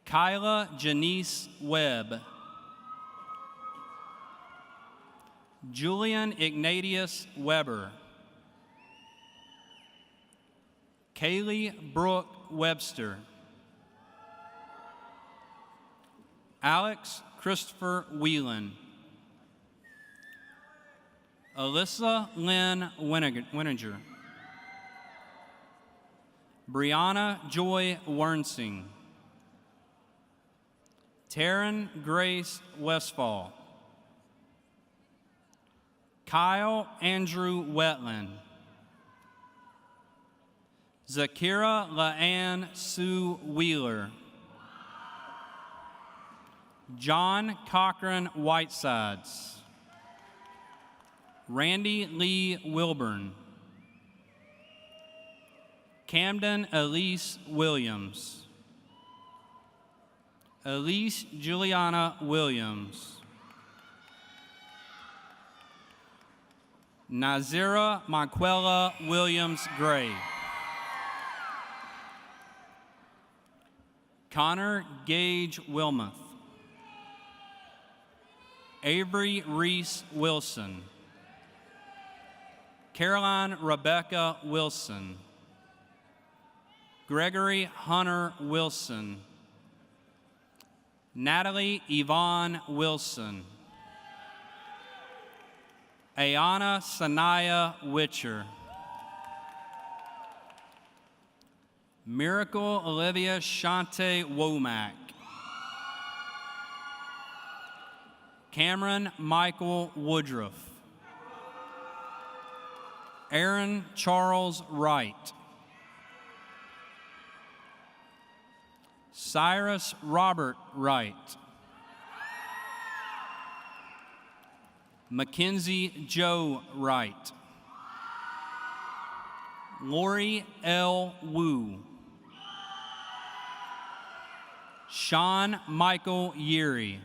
Kyla Janice Webb. Julian Ignatius Weber. Kaylee Brooke Webster. Alex Christopher Whelan. Alyssa Lynn Wininger. Brianna Joy Wernsing. Taryn Grace Westfall. Kyle Andrew Wetland. Zakira La'anne Sue Wheeler. John Cochran Whitesides. Randy Lee Wilburn. Camden Elise Williams. Elise Juliana Williams. Nazira Marquella Williams Gray. Connor Gage Wilmoth. Avery Reese Wilson. Caroline Rebecca Wilson. Gregory Hunter Wilson. Natalie Yvonne Wilson. Ayana Sanaya Witcher. Miracle Olivia Shante Womack. Cameron Michael Woodruff. Aaron Charles Wright. Cyrus Robert Wright. Mackenzie Joe Wright. Lori L. Wu. Sean Michael Yeary.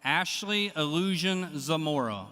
Ashley Illusion Zamora.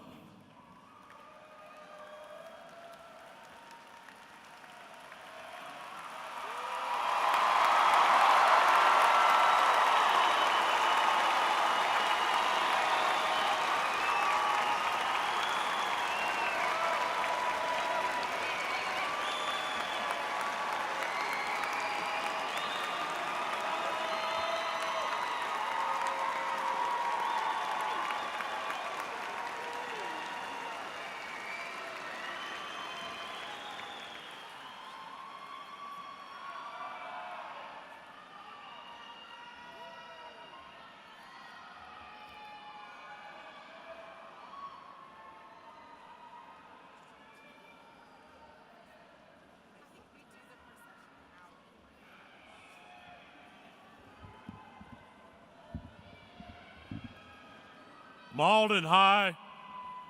Mauldin High,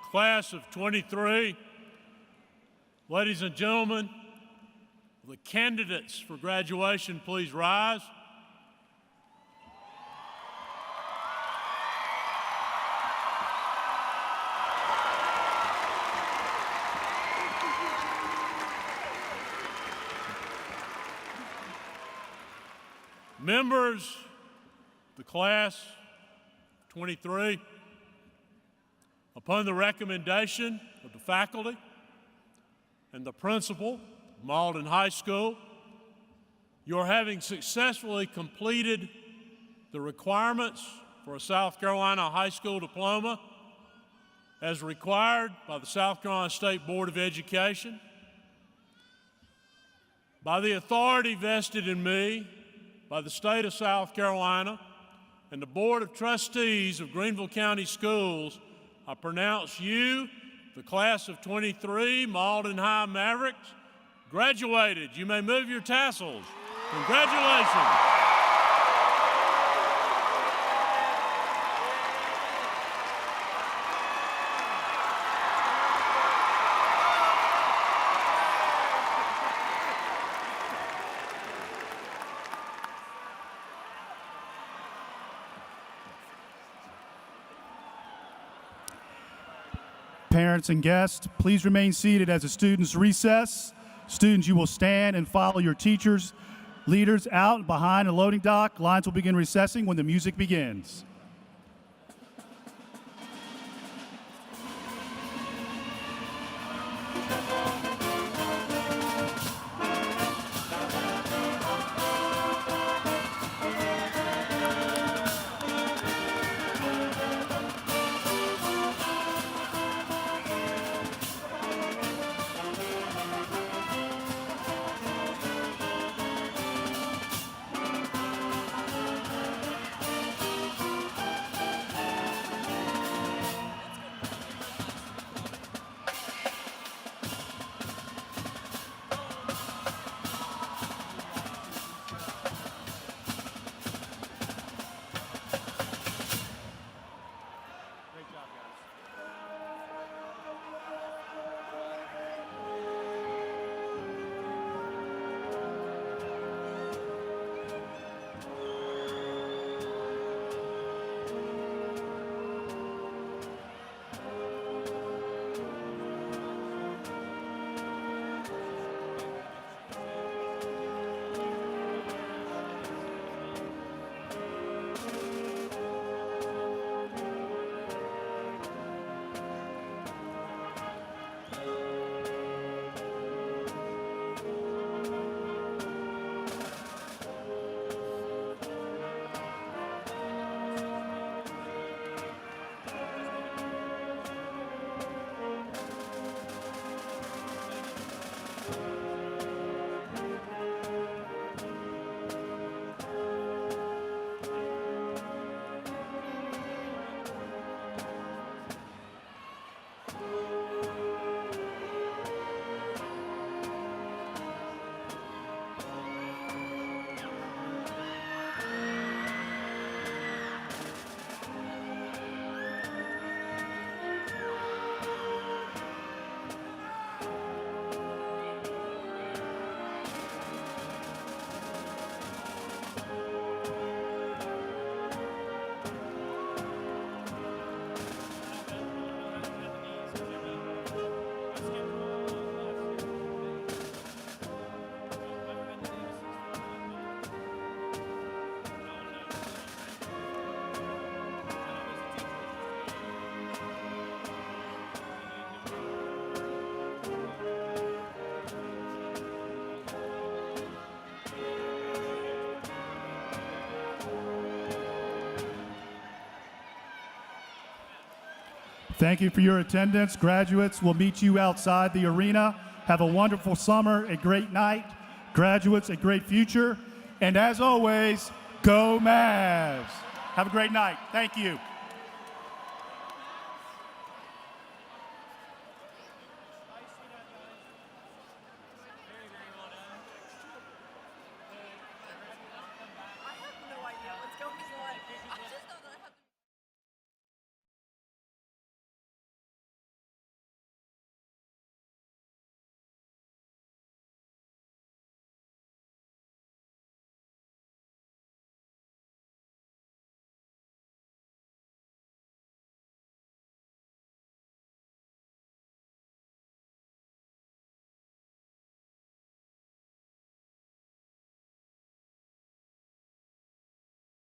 class of 23. Ladies and gentlemen, the candidates for graduation, please rise. Members of the class 23, upon the recommendation of the faculty and the principal of Mauldin High School, you are having successfully completed the requirements for a South Carolina high school diploma as required by the South Carolina State Board of Education. By the authority vested in me by the state of South Carolina and the Board of Trustees of Greenville County Schools, I pronounce you, the class of 23 Mauldin High Mavericks, graduated. You may move your tassels. Congratulations. Parents and guests, please remain seated as the students recess. Students, you will stand and follow your teachers, leaders out behind the loading dock. Lines will begin recessing when the music begins. Thank you for your attendance. Graduates, we'll meet you outside the arena. Have a wonderful summer, a great night. Graduates, a great future. And as always, go Mavs. Have a great night. Thank you.